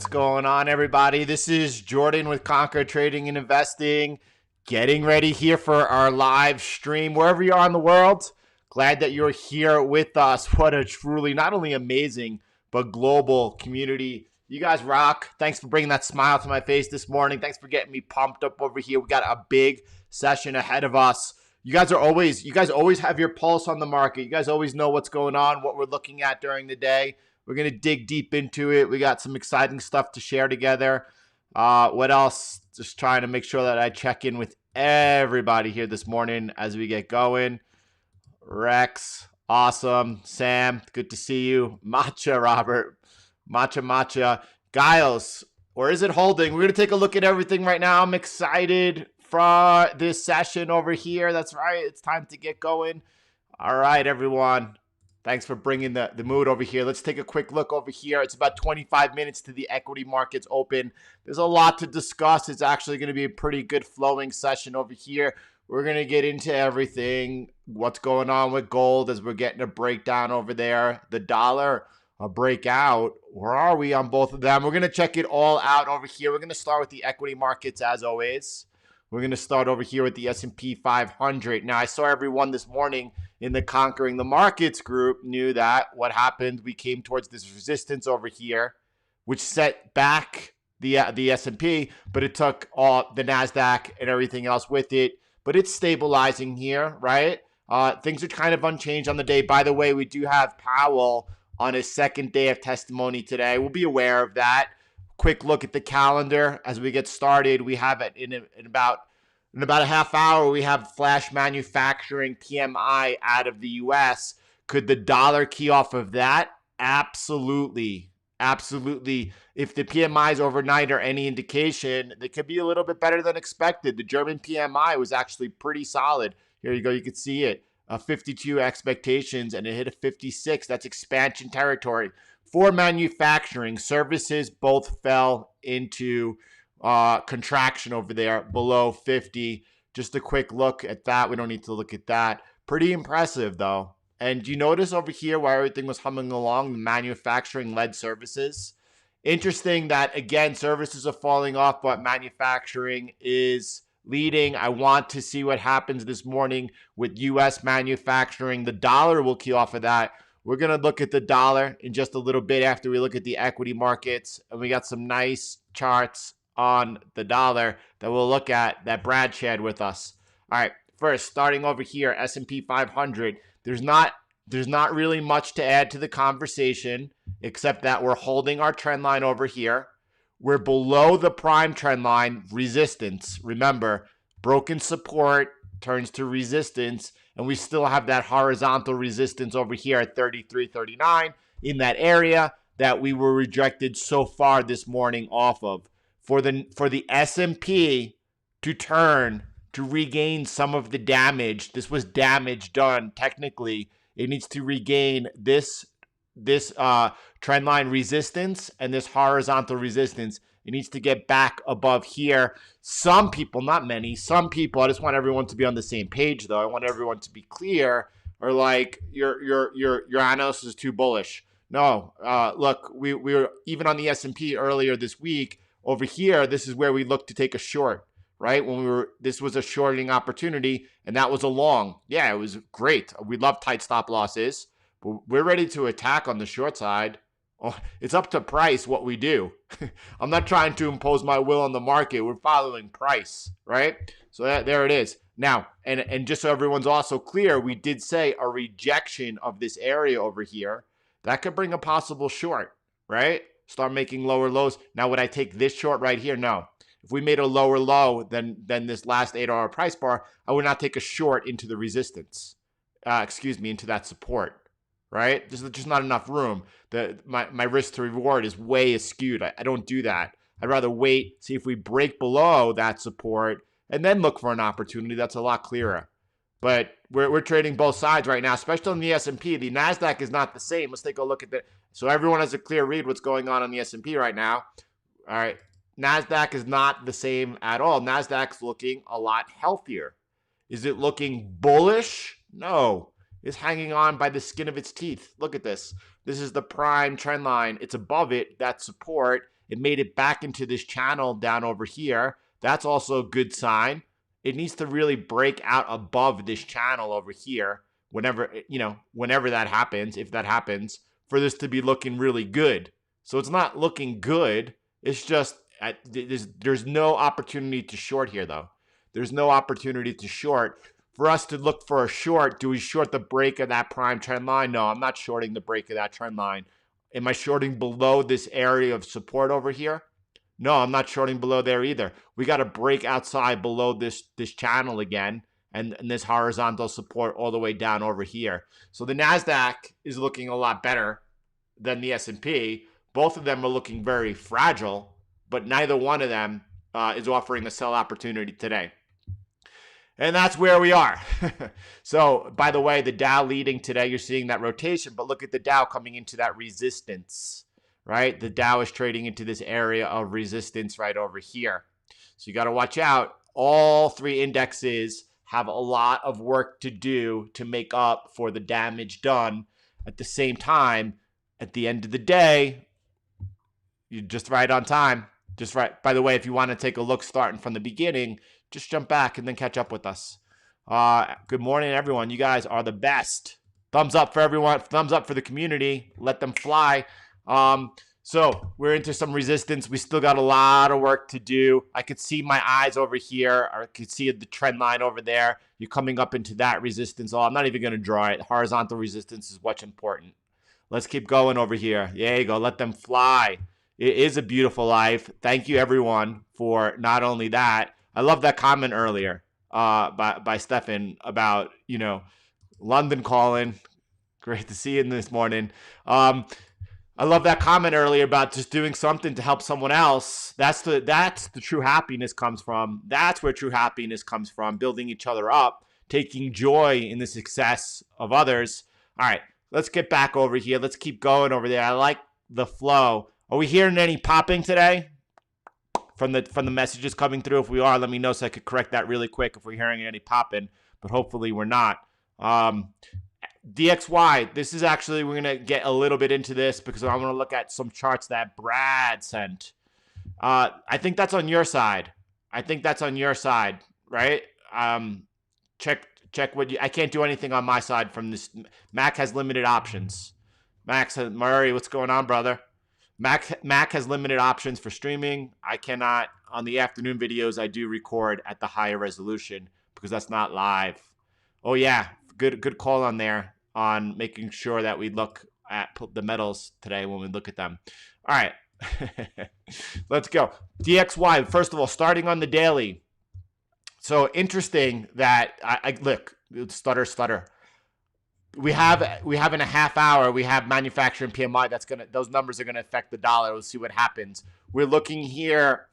What's going on, everybody? This is Jordan with Conquer Trading and Investing, getting ready here for our live stream wherever you are in the world. Glad that you're here with us. What a truly not only amazing but global community. You guys rock. Thanks for bringing that smile to my face this morning. Thanks for getting me pumped up over here. We got a big session ahead of us. You guys always have your pulse on the market. You guys always know what's going on, what we're looking at during the day. We're going to dig deep into it. We got some exciting stuff to share together. What else? Just trying to make sure that I check in with everybody here this morning as we get going. Rex, awesome. Sam, good to see you. Matcha, Robert. Matcha. Giles, or is it holding? We're going to take a look at everything right now. I'm excited for this session over here. That's right. It's time to get going. All right, everyone. Thanks for bringing the mood over here. Let's take a quick look over here. It's about 25 minutes to the equity markets open. There's a lot to discuss. It's actually going to be a pretty good flowing session over here. We're going to get into everything, what's going on with gold as we're getting a breakdown over there. The dollar, a breakout. Where are we on both of them? We're going to check it all out over here. We're going to start with the equity markets as always. We're going to start over here with the S&P 500. Now, I saw everyone this morning in the Conquering the Markets group knew that what happened, we came towards this resistance over here, which set back the S&P, but it took all the Nasdaq and everything else with it. But it's stabilizing here, right? Things are kind of unchanged on the day. By the way, we do have Powell on his second day of testimony today. We'll be aware of that. Quick look at the calendar as we get started. We have it in about a half hour. We have flash manufacturing PMI out of the U.S. Could the dollar key off of that? Absolutely. If the PMIs overnight are any indication, they could be a little bit better than expected. The German PMI was actually pretty solid. Here you go. You can see it. 52 expectations, and it hit a 56. That's expansion territory. For manufacturing, services both fell into contraction over there below 50. Just a quick look at that. We don't need to look at that. Pretty impressive, though. And you notice over here where everything was humming along, the manufacturing-led services. Interesting that, again, services are falling off, but manufacturing is leading. I want to see what happens this morning with U.S. manufacturing. The dollar will key off of that. We're going to look at the dollar in just a little bit after we look at the equity markets. And we got some nice charts on the dollar that we'll look at that Brad shared with us. All right, first, starting over here, S&P 500. There's not really much to add to the conversation except that we're holding our trend line over here. We're below the prime trend line resistance. Remember, broken support turns to resistance, and we still have that horizontal resistance over here at 33.39 in that area that we were rejected so far this morning off of. For the S&P to turn to regain some of the damage, this was damage done technically. It needs to regain this trend line resistance and this horizontal resistance. It needs to get back above here. Some people, not many, some people, I just want everyone to be on the same page though. I want everyone to be clear, or like your analysis is too bullish. No, look, we were even on the S&P earlier this week over here. This is where we looked to take a short, right? This was a shorting opportunity and that was a long. Yeah, it was great. We love tight stop losses, but we're ready to attack on the short side. Oh, it's up to price what we do. I'm not trying to impose my will on the market. We're following price, right? So there it is. Now, and just so everyone's also clear, we did say a rejection of this area over here. That could bring a possible short, right? Start making lower lows. Now, would I take this short right here? No. If we made a lower low than this last 8-hour price bar, I would not take a short into the resistance. Into that support. Right? There's just not enough room. My risk to reward is way skewed. I don't do that. I'd rather wait, see if we break below that support, and then look for an opportunity. That's a lot clearer. But we're trading both sides right now, especially on the S&P. The Nasdaq is not the same. Let's take a look at that. So everyone has a clear read what's going on the S&P right now. All right. Nasdaq is not the same at all. Nasdaq's looking a lot healthier. Is it looking bullish? No. It's hanging on by the skin of its teeth. Look at this. This is the prime trend line. It's above it, that support. It made it back into this channel down over here. That's also a good sign. It needs to really break out above this channel over here whenever, whenever that happens, if that happens, for this to be looking really good. So it's not looking good. It's just there's no opportunity to short here, though. There's no opportunity to short. For us to look for a short, do we short the break of that prime trend line? No, I'm not shorting the break of that trend line. Am I shorting below this area of support over here? No, I'm not shorting below there either. We got to break outside below this channel again and this horizontal support all the way down over here. So the Nasdaq is looking a lot better than the S&P. Both of them are looking very fragile, but neither one of them is offering a sell opportunity today. And that's where we are. So, by the way, the Dow leading today, you're seeing that rotation, but look at the Dow coming into that resistance, right? The Dow is trading into this area of resistance right over here. So you got to watch out. All three indexes have a lot of work to do to make up for the damage done. At the same time, at the end of the day, you're just right on time. Just right. By the way, if you want to take a look starting from the beginning, just jump back and then catch up with us. Good morning, everyone. You guys are the best. Thumbs up for everyone. Thumbs up for the community. Let them fly. So we're into some resistance. We still got a lot of work to do. I could see my eyes over here. I could see the trend line over there. You're coming up into that resistance. Oh, I'm not even going to draw it. Horizontal resistance is what's important. Let's keep going over here. There you go. Let them fly. It is a beautiful life. Thank you, everyone, for not only that. I love that comment earlier by Stefan about, London calling. Great to see you this morning. I love that comment earlier about just doing something to help someone else. That's the true happiness comes from. That's where true happiness comes from, building each other up, taking joy in the success of others. All right, let's get back over here. Let's keep going over there. I like the flow. Are we hearing any popping today? From the messages coming through. If we are, let me know so I could correct that really quick if we're hearing any popping, but hopefully we're not. DXY, this is actually, we're going to get a little bit into this because I want to look at some charts that Brad sent. I think that's on your side. Right? Check what I can't do anything on my side from this. Mac has limited options. Murray, what's going on, brother? Mac has limited options for streaming. I cannot, on the afternoon videos, I do record at the higher resolution because that's not live. Oh yeah, good call on there on making sure that we look at the metals today when we look at them. All right, let's go. DXY, first of all, starting on the daily. So interesting that I look, stutter. We have in a half hour, we have manufacturing PMI. Those numbers are gonna affect the dollar. We'll see what happens. We're looking here.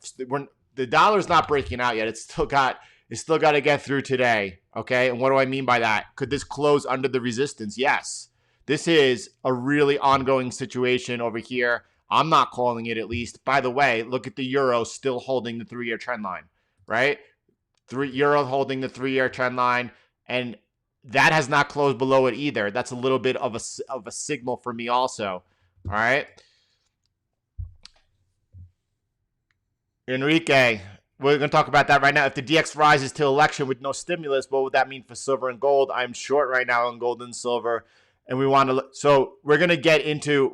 The dollar's not breaking out yet. It's still got to get through today. Okay, and what do I mean by that? Could this close under the resistance? Yes. This is a really ongoing situation over here. I'm not calling it, at least. By the way, look at the euro still holding the 3-year trend line, right? Euro holding the 3-year trend line, and that has not closed below it either. That's a little bit of a signal for me also. All right. Enrique, we're going to talk about that right now. If the DX rises to election with no stimulus, what would that mean for silver and gold? I'm short right now on gold and silver. And we want to, so we're going to get into,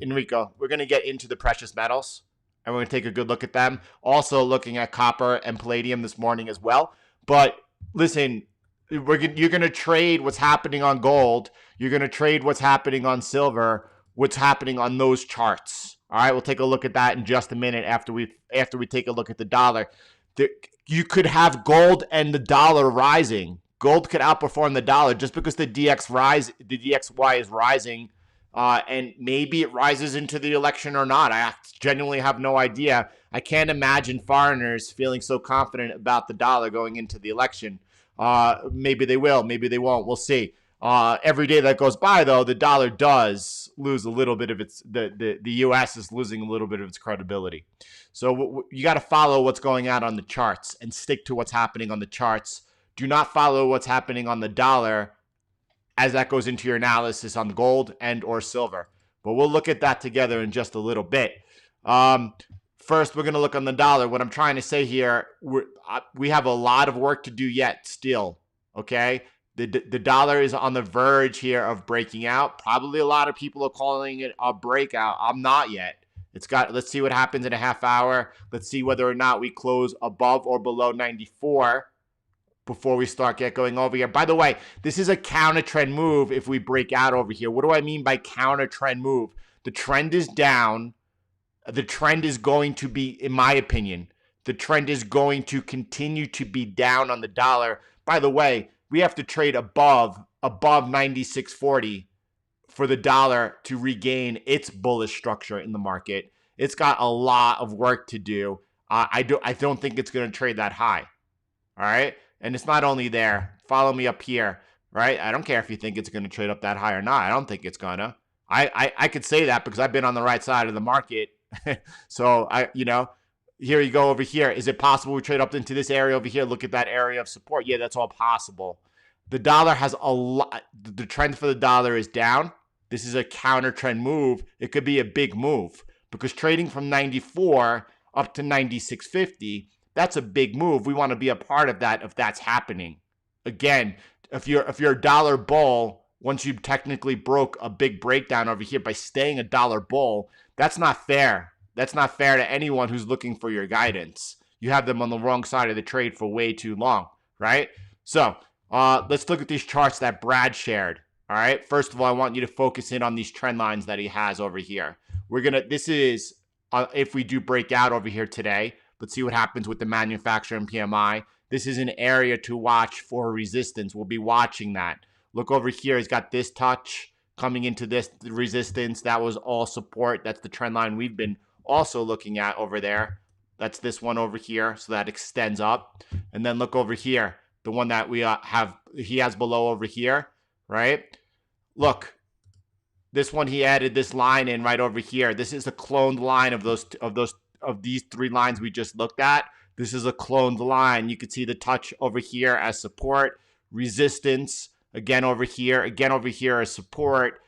Enrico, we're going to get into the precious metals. And we're going to take a good look at them. Also looking at copper and palladium this morning as well. But listen, you're going to trade what's happening on gold. You're going to trade what's happening on silver, what's happening on those charts. All right, we'll take a look at that in just a minute after we take a look at the dollar. You could have gold and the dollar rising. Gold could outperform the dollar just because the DXY is rising, and maybe it rises into the election or not. I genuinely have no idea. I can't imagine foreigners feeling so confident about the dollar going into the election. Maybe they will, maybe they won't. We'll see. Every day that goes by, though, the dollar does lose a little bit of its, the U.S. is losing a little bit of its credibility. So you got to follow what's going on the charts and stick to what's happening on the charts. Do not follow what's happening on the dollar as that goes into your analysis on gold and or silver. But we'll look at that together in just a little bit. First, we're going to look on the dollar. What I'm trying to say here, we have a lot of work to do yet still, okay? The dollar is on the verge here of breaking out. Probably a lot of people are calling it a breakout. I'm not yet. Let's see what happens in a half hour. Let's see whether or not we close above or below 94 before we start going over here. By the way, this is a counter trend move if we break out over here. What do I mean by counter trend move? The trend is down. The trend is going to be, in my opinion, the trend is going to continue to be down on the dollar. By the way, we have to trade above 96.40 for the dollar to regain its bullish structure in the market. It's got a lot of work to do. I don't think it's going to trade that high. All right. And it's not only there. Follow me up here. Right. I don't care if you think it's going to trade up that high or not. I don't think it's going to. I could say that because I've been on the right side of the market. So here you go over here. Is it possible we trade up into this area over here? Look at that area of support. Yeah, that's all possible. The dollar has a lot. The trend for the dollar is down. This is a counter trend move. It could be a big move because trading from 94 up to 96.50, that's a big move. We want to be a part of that if that's happening. Again, if you're a dollar bull, once you technically broke a big breakdown over here by staying a dollar bull, that's not fair. That's not fair to anyone who's looking for your guidance. You have them on the wrong side of the trade for way too long, right? So let's look at these charts that Brad shared. All right. First of all, I want you to focus in on these trend lines that he has over here. This is if we do break out over here today. Let's see what happens with the manufacturing PMI. This is an area to watch for resistance. We'll be watching that. Look over here. He's got this touch coming into this resistance. That was all support. That's the trend line we've been also looking at over there. That's this one over here. So that extends up. And then look over here. The one that we he has below over here, right? Look, this one he added this line in right over here. This is a cloned line of these three lines we just looked at. This is a cloned line. You can see the touch over here as support, resistance, again over here as support.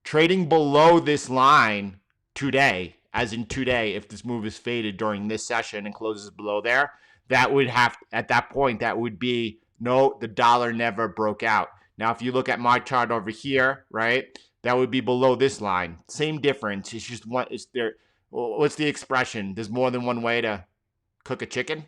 Trading below this line today, as in today, if this move is faded during this session and closes below there, that would have, at that point, that would be, no, the dollar never broke out. Now, if you look at my chart over here, right, that would be below this line. Same difference. It's just one, it's there. What's the expression? There's more than one way to cook a chicken,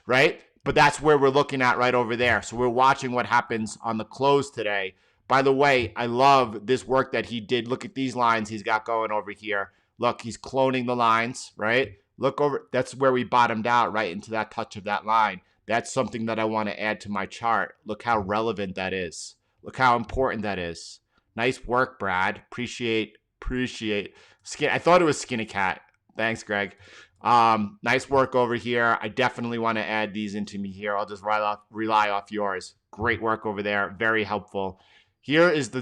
right? But that's where we're looking at right over there. So we're watching what happens on the close today. By the way, I love this work that he did. Look at these lines he's got going over here. Look, he's cloning the lines, right? Look over. That's where we bottomed out, right into that touch of that line. That's something that I want to add to my chart. Look how relevant that is. Look how important that is. Nice work, Brad. Appreciate. I thought it was Skinny Cat. Thanks, Greg. Nice work over here. I definitely want to add these into me here. I'll just rely off yours. Great work over there. Very helpful. Here is the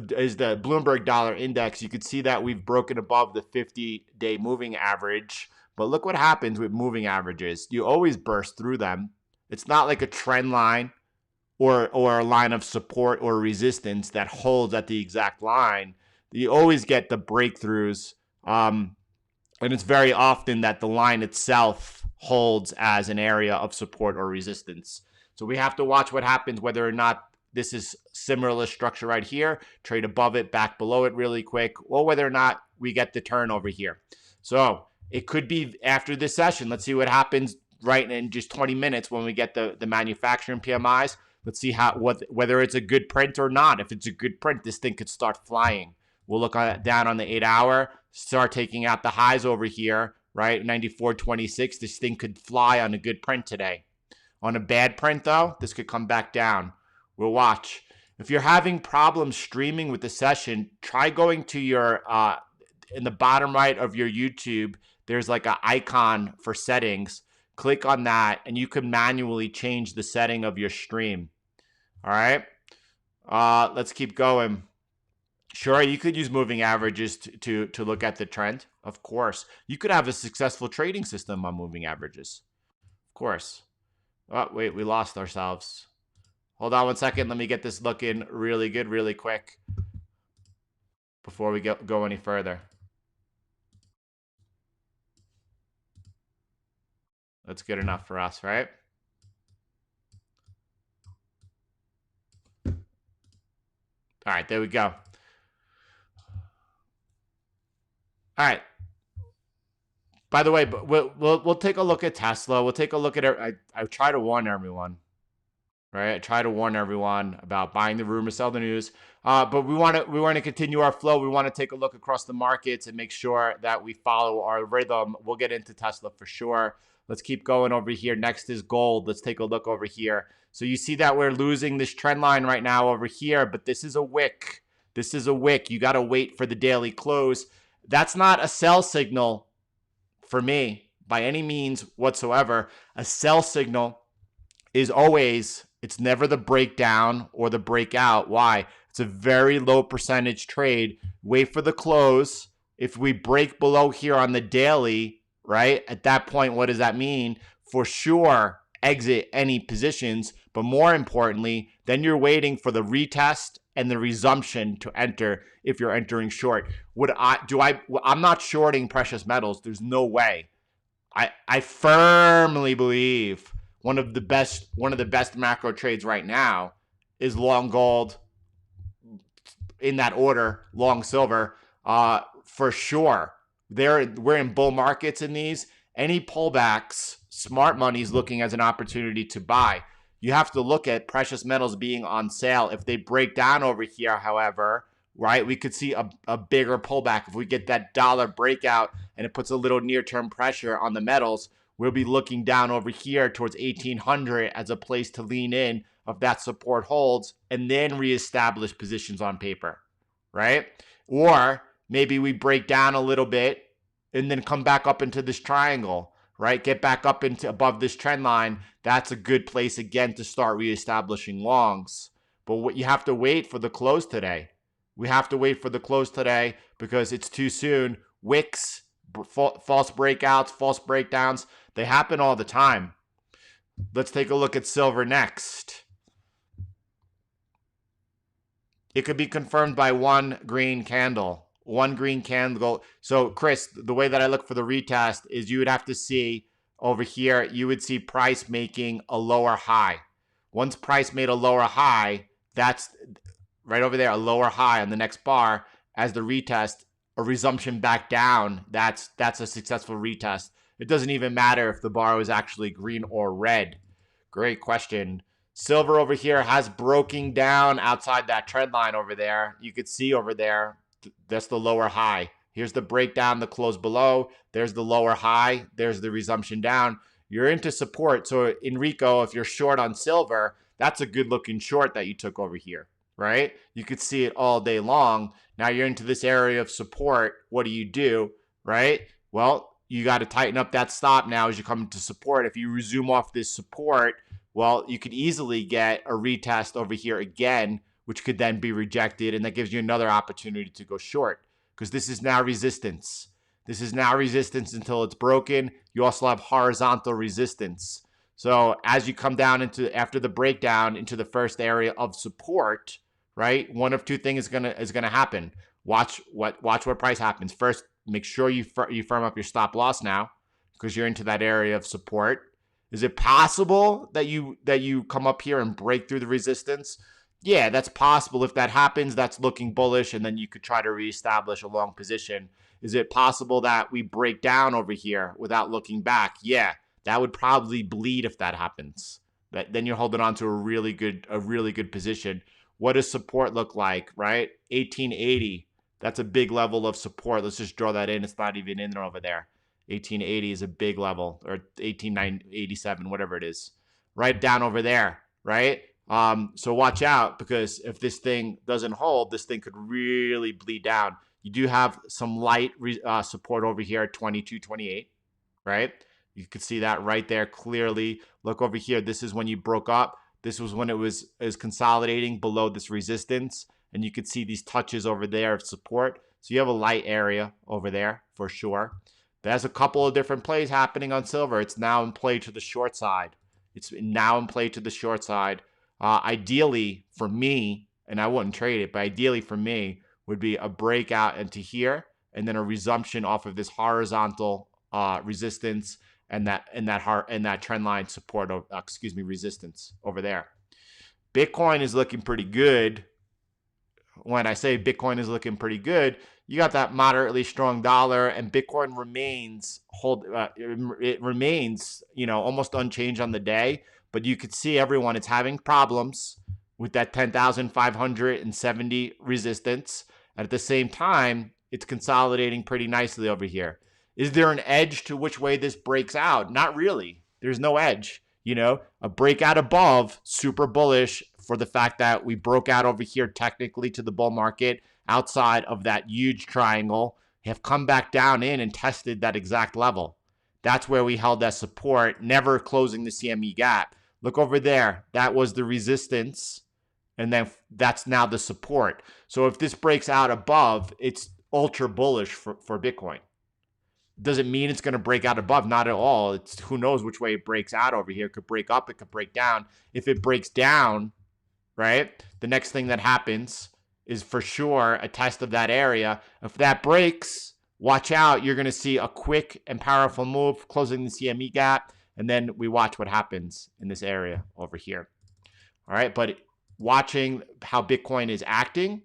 Bloomberg Dollar Index. You can see that we've broken above the 50-day moving average. But look what happens with moving averages. You always burst through them. It's not like a trend line or a line of support or resistance that holds at the exact line. You always get the breakthroughs. And it's very often that the line itself holds as an area of support or resistance. So we have to watch what happens, whether or not this is similar structure right here, trade above it, back below it really quick, or whether or not we get the turn over here. So it could be after this session. Let's see what happens right in just 20 minutes when we get the manufacturing PMIs. Let's see whether it's a good print or not. If it's a good print, this thing could start flying. We'll look down on the 8-hour, start taking out the highs over here, right? 94.26. This thing could fly on a good print today. On a bad print, though, this could come back down. We'll watch. If you're having problems streaming with the session, try going to your, in the bottom right of your YouTube, there's like an icon for settings. Click on that, and you can manually change the setting of your stream. All right? Let's keep going. Sure, you could use moving averages to look at the trend. Of course. You could have a successful trading system on moving averages. Of course. Oh, wait, we lost ourselves. Hold on one second. Let me get this looking really good, really quick before we go any further. That's good enough for us, right? All right, there we go. All right. By the way, we'll take a look at Tesla. We'll take a look at it. I try to warn everyone, right? I try to warn everyone about buying the rumor, sell the news. But we want to continue our flow. We want to take a look across the markets and make sure that we follow our rhythm. We'll get into Tesla for sure. Let's keep going over here. Next is gold. Let's take a look over here. So you see that we're losing this trend line right now over here, but this is a wick. This is a wick. You got to wait for the daily close. That's not a sell signal for me by any means whatsoever. A sell signal is always, it's never the breakdown or the breakout. Why? It's a very low percentage trade. Wait for the close. If we break below here on the daily, right? At that point, what does that mean? For sure, exit any positions. But more importantly, then you're waiting for the retest and the resumption to enter if you're entering short. I'm not shorting precious metals. There's no way. I firmly believe one of the best macro trades right now is long gold, in that order, long silver, for sure. We're in bull markets in these. Any pullbacks, smart money is looking as an opportunity to buy. You have to look at precious metals being on sale. If they break down over here, however, right, we could see a bigger pullback. If we get that dollar breakout and it puts a little near-term pressure on the metals, we'll be looking down over here towards 1800 as a place to lean in if that support holds, and then reestablish positions on paper, right? Or maybe we break down a little bit and then come back up into this triangle, right? Get back up into above this trend line. That's a good place again to start reestablishing longs. But what you have to wait for the close today. We have to wait for the close today because it's too soon. Wicks, false breakouts, false breakdowns, they happen all the time. Let's take a look at silver next. It could be confirmed by one green candle. One green candle. So, Chris, the way that I look for the retest is you would have to see over here, you would see price making a lower high. Once price made a lower high, that's right over there, a lower high on the next bar as the retest, a resumption back down. That's a successful retest. It doesn't even matter if the bar was actually green or red. Great question. Silver over here has broken down outside that trend line over there. You could see over there, that's the lower high. Here's the breakdown, the close below. There's the lower high. There's the resumption down. You're into support. So Enrico, if you're short on silver, that's a good looking short that you took over here, right? You could see it all day long. Now you're into this area of support. What do? Right? Well, you got to tighten up that stop now as you come into support. If you resume off this support, well, you could easily get a retest over here again, which could then be rejected, and that gives you another opportunity to go short because this is now resistance. This is now resistance until it's broken. You also have horizontal resistance. So as you come down into after the breakdown into the first area of support, right? One of two things is gonna happen. Watch what price happens. First, make sure you firm up your stop loss now because you're into that area of support. Is it possible that you come up here and break through the resistance? Yeah, that's possible. If that happens, that's looking bullish, and then you could try to reestablish a long position. Is it possible that we break down over here without looking back? Yeah, that would probably bleed if that happens. Then you're holding on to a really good position. What does support look like, right? 1880. That's a big level of support. Let's just draw that in. It's not even in there over there. 1880 is a big level, or 1887, whatever it is, right down over there, right? So watch out because if this thing doesn't hold, this thing could really bleed down. You do have some light support over here at 2228, right? You can see that right there clearly. Look over here. This is when you broke up. This was when it was consolidating below this resistance, and you could see these touches over there of support. So you have a light area over there for sure. There's a couple of different plays happening on silver. It's now in play to the short side. It's now in play to the short side. Ideally for me, and I wouldn't trade it, but ideally for me would be a breakout into here and then a resumption off of this horizontal resistance and that trend line support, resistance over there. Bitcoin is looking pretty good. When I say Bitcoin is looking pretty good, you got that moderately strong dollar, and Bitcoin remains it remains, almost unchanged on the day. But you could see everyone, it's having problems with that 10,570 resistance. And at the same time, it's consolidating pretty nicely over here. Is there an edge to which way this breaks out? Not really. There's no edge. A breakout above, super bullish for the fact that we broke out over here technically to the bull market outside of that huge triangle, have come back down in and tested that exact level. That's where we held that support, never closing the CME gap. Look over there. That was the resistance, and then that's now the support. So if this breaks out above, it's ultra bullish for Bitcoin. Doesn't mean it's going to break out above, not at all. It's who knows which way it breaks out over here. It could break up, it could break down. If it breaks down, right, the next thing that happens is for sure a test of that area. If that breaks, watch out. You're going to see a quick and powerful move, closing the CME gap, and then we watch what happens in this area over here. All right, but watching how Bitcoin is acting,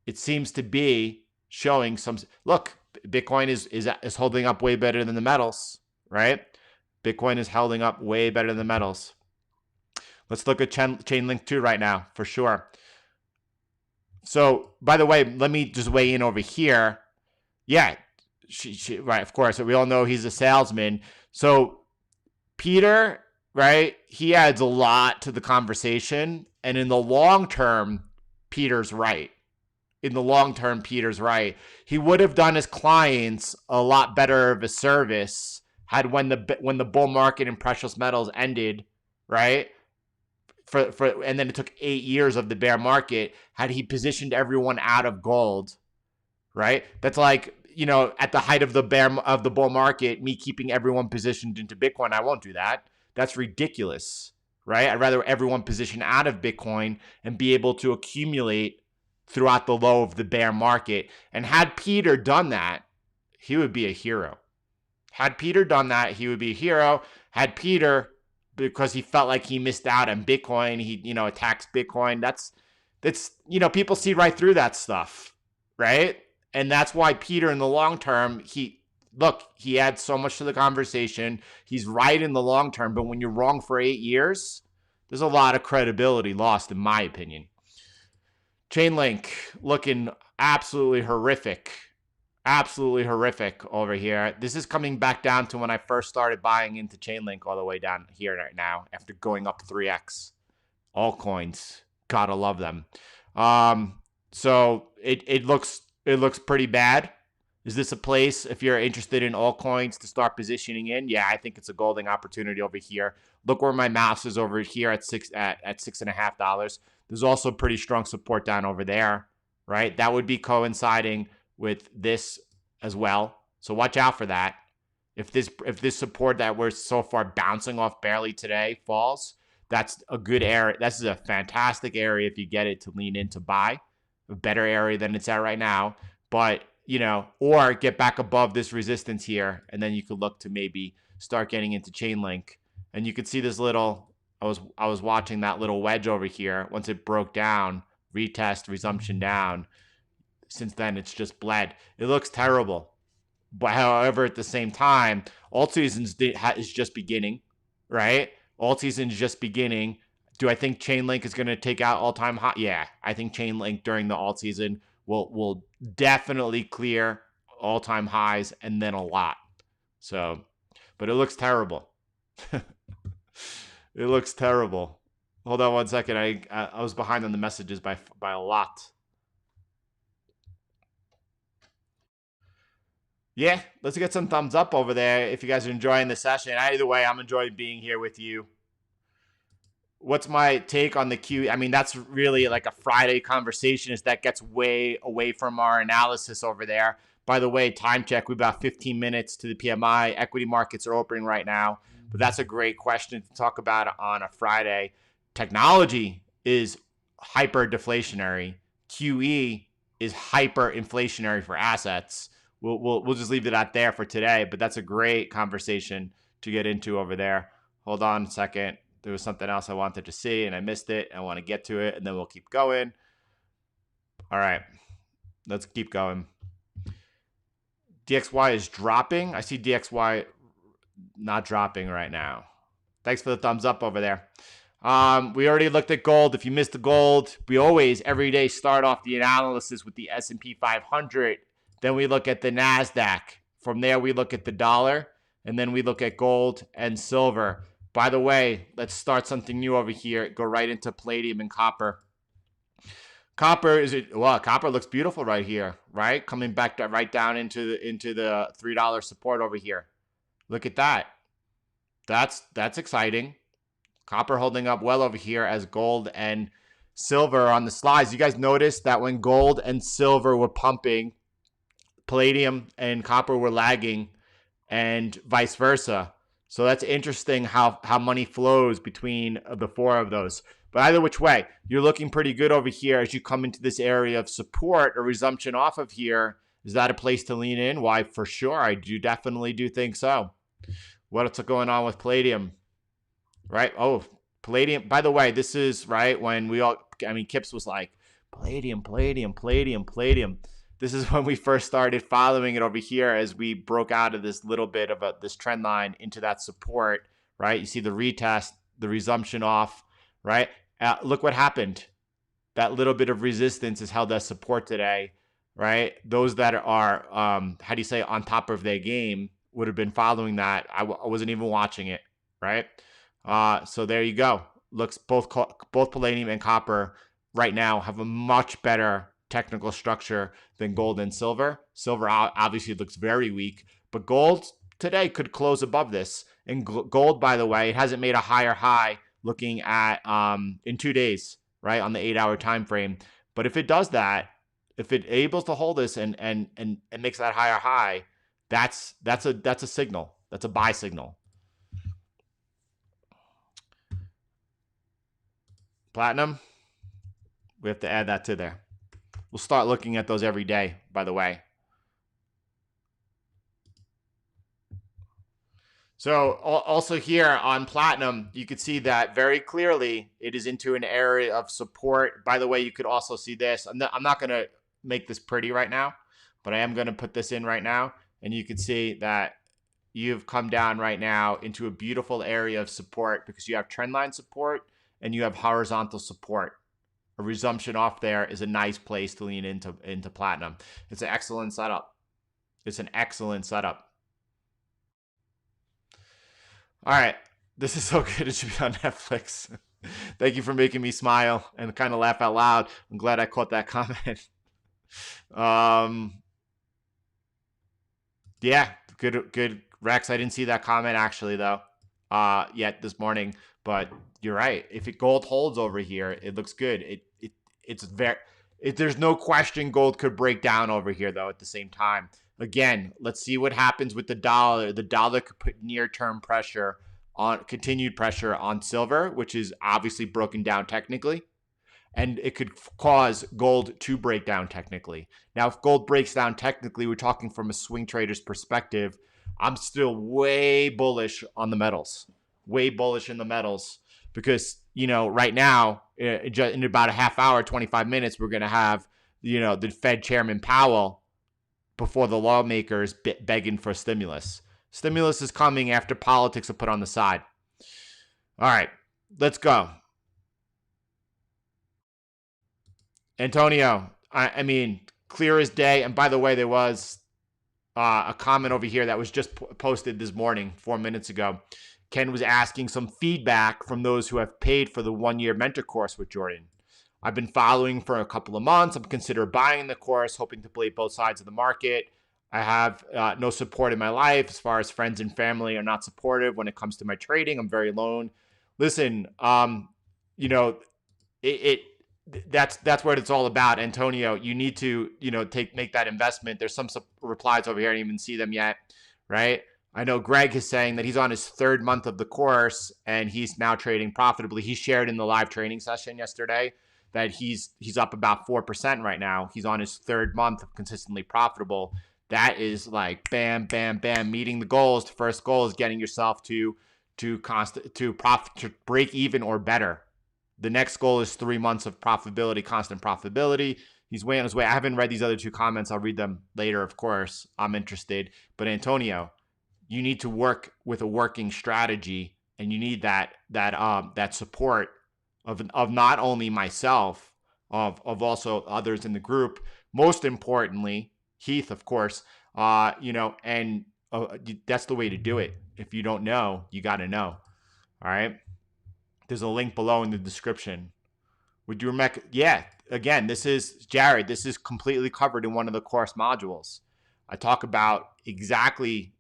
it seems to be showing some, look, Bitcoin is holding up way better than the metals, right? Bitcoin is holding up way better than the metals. Let's look at Chainlink 2 right now, for sure. So, by the way, let me just weigh in over here. Yeah, right, of course. We all know he's a salesman. So, Peter, right, he adds a lot to the conversation. And in the long term, Peter's right. In the long term, Peter's right. He would have done his clients a lot better of a service had when the bull market in precious metals ended, right? And then it took 8 years of the bear market, had he positioned everyone out of gold, right? That's like, at the height of the bull market, me keeping everyone positioned into Bitcoin. I won't do that. That's ridiculous, right? I'd rather everyone position out of Bitcoin and be able to accumulate throughout the low of the bear market. And had Peter done that, he would be a hero. Had Peter done that, he would be a hero. Had Peter, because he felt like he missed out on Bitcoin, he, attacks Bitcoin. That's, people see right through that stuff, right? And that's why Peter, in the long term, he adds so much to the conversation. He's right in the long term, but when you're wrong for 8 years, there's a lot of credibility lost, in my opinion. Chainlink looking absolutely horrific over here. This is coming back down to when I first started buying into Chainlink, all the way down here right now after going up 3x. Altcoins, gotta love them. So it looks pretty bad. Is this a place, if you're interested in altcoins, to start positioning in? Yeah, I think it's a golden opportunity over here. Look where my mouse is over here at $6.50. There's also pretty strong support down over there, right? That would be coinciding with this as well. So watch out for that. If this support that we're so far bouncing off barely today falls, that's a good area. This is a fantastic area if you get it to lean in to buy. A better area than it's at right now. But, or get back above this resistance here, and then you could look to maybe start getting into Chainlink. And you could see this little, I was watching that little wedge over here. Once it broke down, retest, resumption down. Since then, it's just bled. It looks terrible. But however, at the same time, alt season is just beginning, right? Alt season is just beginning. Do I think Chainlink is going to take out all-time high? Yeah, I think Chainlink during the alt season will definitely clear all-time highs and then a lot. So, but it looks terrible. It looks terrible. Hold on one second. I was behind on the messages by a lot. Yeah, let's get some thumbs up over there if you guys are enjoying the session. Either way, I'm enjoying being here with you. What's my take on the Q? I mean, that's really like a Friday conversation, is that gets way away from our analysis over there. By the way, time check, we've about 15 minutes to the PMI. Equity markets are opening right now, but that's a great question to talk about on a Friday. Technology is hyper deflationary. QE is hyper inflationary for assets. We'll just leave it out there for today, but that's a great conversation to get into over there. Hold on a second. There was something else I wanted to see and I missed it. I want to get to it and then we'll keep going. All right, let's keep going. DXY is dropping. I see DXY not dropping right now. Thanks for the thumbs up over there. We already looked at gold. If you missed the gold, we always every day start off the analysis with the S&P 500. Then we look at the Nasdaq. From there, we look at the dollar, and then we look at gold and silver. By the way, let's start something new over here. Go right into palladium and copper. Copper copper looks beautiful right here, right? Coming back right down into the $3 support over here. Look at that. That's exciting. Copper holding up well over here as gold and silver on the slides. You guys noticed that when gold and silver were pumping, palladium and copper were lagging and vice versa. So that's interesting how money flows between the four of those. But either which way, you're looking pretty good over here as you come into this area of support or resumption off of here. Is that a place to lean in? Why, for sure. I definitely do think so. What's going on with palladium? Right? Oh, palladium. By the way, this is right when Kips was like, palladium. This is when we first started following it over here as we broke out of this little bit of this trend line into that support, right? You see the retest, the resumption off, right? Look what happened. That little bit of resistance is held as support today, right? Those that are, on top of their game would have been following that. I wasn't even watching it, right? So there you go. Looks both palladium and copper right now have a much better technical structure than gold and silver. Silver obviously looks very weak, but gold today could close above this. And gold, by the way, it hasn't made a higher high looking at in 2 days, right, on the 8-hour time frame. But if it does that, if it able to hold this and makes that higher high, that's a signal. That's a buy signal. Platinum, we have to add that to there. We'll start looking at those every day, by the way. So also here on platinum, you can see that very clearly it is into an area of support. By the way, you could also see this. I'm not going to make this pretty right now, but I am going to put this in right now. And you can see that you've come down right now into a beautiful area of support because you have trend line support and you have horizontal support. A resumption off there is a nice place to lean into platinum. It's an excellent setup. It's an excellent setup. All right. This is so good. It should be on Netflix. Thank you for making me smile and kind of laugh out loud. I'm glad I caught that comment. Yeah, good. Rex, I didn't see that comment actually though yet this morning, but you're right. If gold holds over here, it looks good. There's no question gold could break down over here though at the same time. Again, let's see what happens with the dollar. The dollar could put near-term pressure on continued pressure on silver, which is obviously broken down technically. And it could cause gold to break down technically. Now, if gold breaks down technically, we're talking from a swing trader's perspective. I'm still way bullish on the metals. Way bullish in the metals because, right now, in about a half hour, 25 minutes, we're going to have, the Fed Chairman Powell before the lawmakers begging for stimulus. Stimulus is coming after politics are put on the side. All right, let's go. Antonio, I mean, clear as day. And by the way, there was a comment over here that was just posted this morning, 4 minutes ago. Ken was asking some feedback from those who have paid for the 1-year mentor course with Jordan. I've been following for a couple of months. I'm considering buying the course, hoping to play both sides of the market. I have no support in my life as far as friends and family are not supportive when it comes to my trading. I'm very alone. Listen, that's what it's all about, Antonio. You need to, make that investment. There's some replies over here. I didn't even see them yet, right? I know Greg is saying that he's on his 3rd month of the course and he's now trading profitably. He shared in the live training session yesterday that he's up about 4% right now. He's on his 3rd month of consistently profitable. that is like bam, bam, bam, meeting the goals. The first goal is getting yourself to break even or better. The next goal is 3 months of profitability, constant profitability. He's way on his way. I haven't read these other two comments. I'll read them later, of course. I'm interested. But Antonio, you need to work with a working strategy, and you need that support of not only myself, of also others in the group. Most importantly, Heath, of course. And that's the way to do it. If you don't know, you got to know. All right. There's a link below in the description. Would you recommend? Yeah. Again, this is Jared. This is completely covered in one of the course modules. I talk about exactly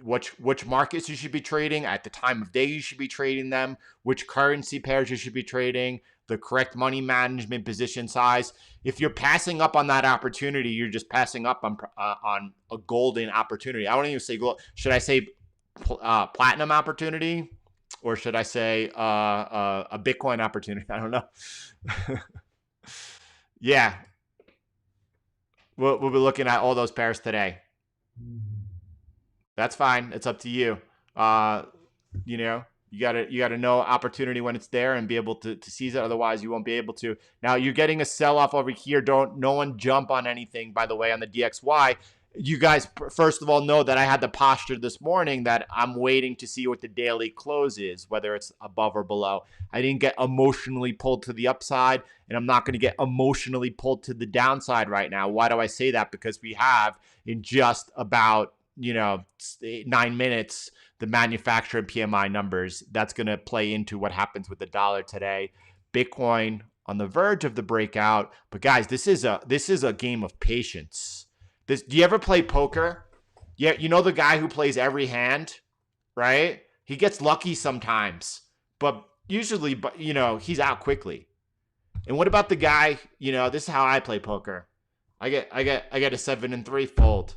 which markets you should be trading at the time of day you should be trading them, which currency pairs you should be trading, the correct money management position size. If you're passing up on that opportunity, you're just passing up on a golden opportunity. I don't even say gold. Should I say platinum opportunity? Or should I say a Bitcoin opportunity? I don't know. Yeah. We'll be looking at all those pairs today. That's fine. It's up to you. You gotta know opportunity when it's there and be able to seize it. Otherwise, you won't be able to. Now, you're getting a sell-off over here. No one jump on anything, by the way, on the DXY. You guys, first of all, know that I had the posture this morning that I'm waiting to see what the daily close is, whether it's above or below. I didn't get emotionally pulled to the upside, and I'm not going to get emotionally pulled to the downside right now. Why do I say that? Because we have in just about 9 minutes the manufacturing PMI numbers. That's going to play into what happens with the dollar today. Bitcoin on the verge of the breakout, but guys, this is a game of patience. Do you ever play poker? Yeah, you know the guy who plays every hand, right? He gets lucky sometimes, but usually, he's out quickly. And what about the guy? This is how I play poker. I get a 7-3 fold,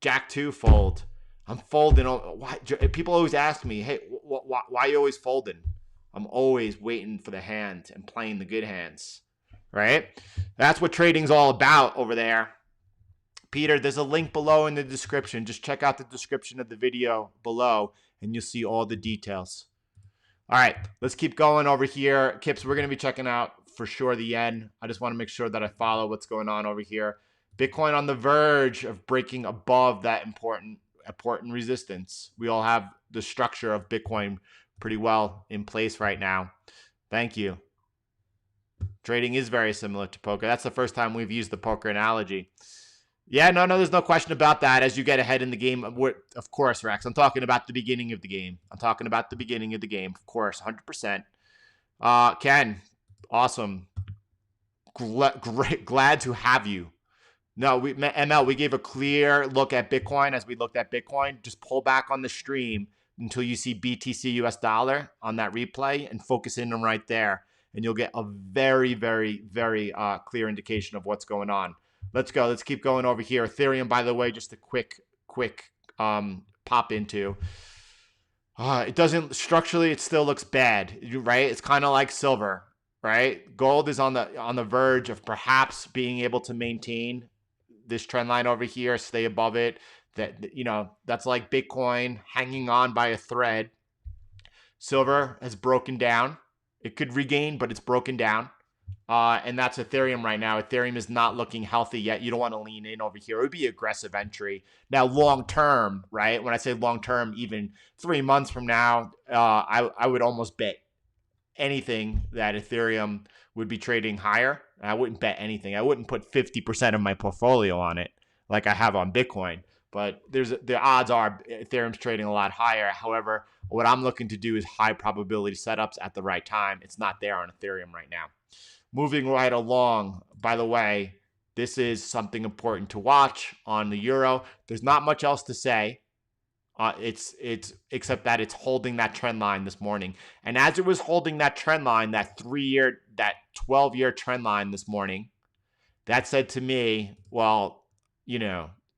Jack 2 fold. I'm folding. Why? People always ask me, hey, why are you always folding? I'm always waiting for the hand and playing the good hands, right? That's what trading's all about over there. Peter, there's a link below in the description. Just check out the description of the video below and you'll see all the details. All right, let's keep going over here. Kips, we're going to be checking out for sure the yen. I just want to make sure that I follow what's going on over here. Bitcoin on the verge of breaking above that important resistance. We all have the structure of Bitcoin pretty well in place right now. Thank you. Trading is very similar to poker. That's the first time we've used the poker analogy. Yeah, no, there's no question about that. As you get ahead in the game, of course, Rex, I'm talking about the beginning of the game. Of course, 100%. Ken, awesome. Glad to have you. No, ML, we gave a clear look at Bitcoin as we looked at Bitcoin. Just pull back on the stream until you see BTC US dollar on that replay and focus in on right there. And you'll get a very, very, very clear indication of what's going on. Let's go. Let's keep going over here. Ethereum, by the way, just a quick pop into. It doesn't structurally. It still looks bad, right? It's kind of like silver, right? Gold is on the verge of perhaps being able to maintain this trend line over here, stay above it. That's like Bitcoin hanging on by a thread. Silver has broken down. It could regain, but it's broken down. And that's Ethereum right now. Ethereum is not looking healthy yet. You don't want to lean in over here. It would be aggressive entry. Now, long term, right? When I say long term, even 3 months from now, I would almost bet anything that Ethereum would be trading higher. I wouldn't bet anything. I wouldn't put 50% of my portfolio on it like I have on Bitcoin. But the odds are Ethereum's trading a lot higher. However, what I'm looking to do is high probability setups at the right time. It's not there on Ethereum right now. Moving right along, by the way, this is something important to watch on the euro. There's not much else to say. It's except that it's holding that trend line this morning. And as it was holding that trend line, that 12-year trend line this morning, that said to me, well,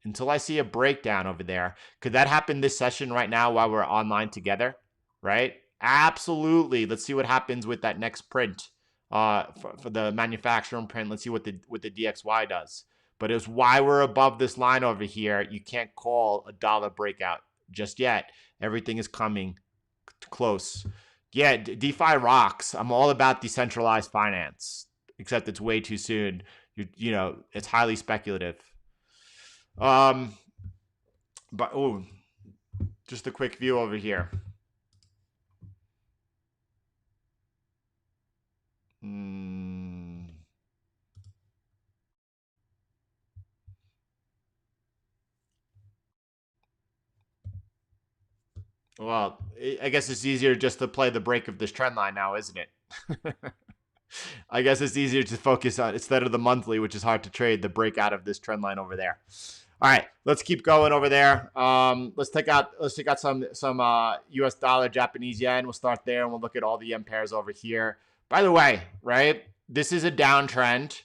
until I see a breakdown over there, could that happen this session right now while we're online together, right? Absolutely. Let's see what happens with that next print. For the manufacturing print. Let's see what the DXY does. But it's why we're above this line over here. You can't call a dollar breakout just yet. Everything is coming close. Yeah, DeFi rocks. I'm all about decentralized finance, except it's way too soon. It's highly speculative. But just a quick view over here. Well, I guess it's easier just to play the break of this trend line now, isn't it? I guess it's easier to focus on, instead of the monthly, which is hard to trade, the breakout of this trend line over there. All right, let's keep going over there. Let's take out some US dollar, Japanese yen. We'll start there and we'll look at all the yen pairs over here. By the way, right, this is a downtrend.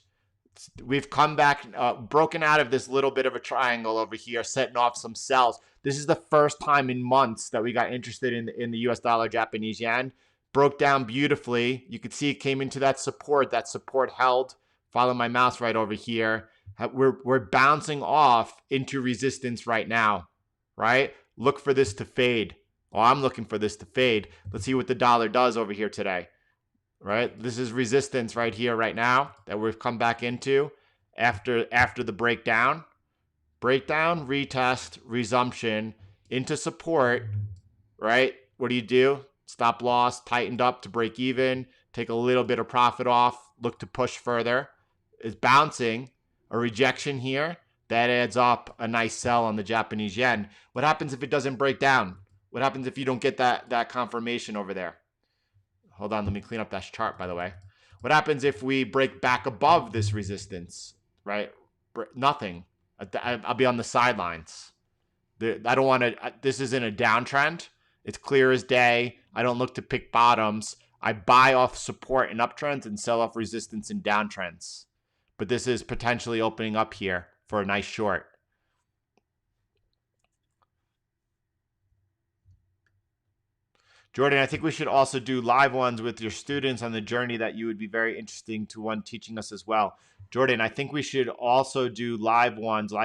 We've come back, broken out of this little bit of a triangle over here, setting off some sells. This is the first time in months that we got interested in the US dollar, Japanese yen. Broke down beautifully. You can see it came into that support. That support held. Follow my mouse right over here. We're bouncing off into resistance right now, right? Look for this to fade. Oh, I'm looking for this to fade. Let's see what the dollar does over here today, right? This is resistance right here, right now, that we've come back into after the breakdown. Breakdown, retest, resumption, into support, right? What do? Stop loss, tightened up to break even, take a little bit of profit off, look to push further. It's bouncing, a rejection here. That adds up a nice sell on the Japanese yen. What happens if it doesn't break down? What happens if you don't get that confirmation over there? Hold on, let me clean up that chart, by the way. What happens if we break back above this resistance, right? Nothing. I'll be on the sidelines. I don't want to, this isn't a downtrend. It's clear as day. I don't look to pick bottoms. I buy off support in uptrends and sell off resistance in downtrends. But this is potentially opening up here for a nice short. Jordan, I think we should also do live ones with your students on the journey that you would be very interesting to one teaching us as well. Jordan, I think we should also do live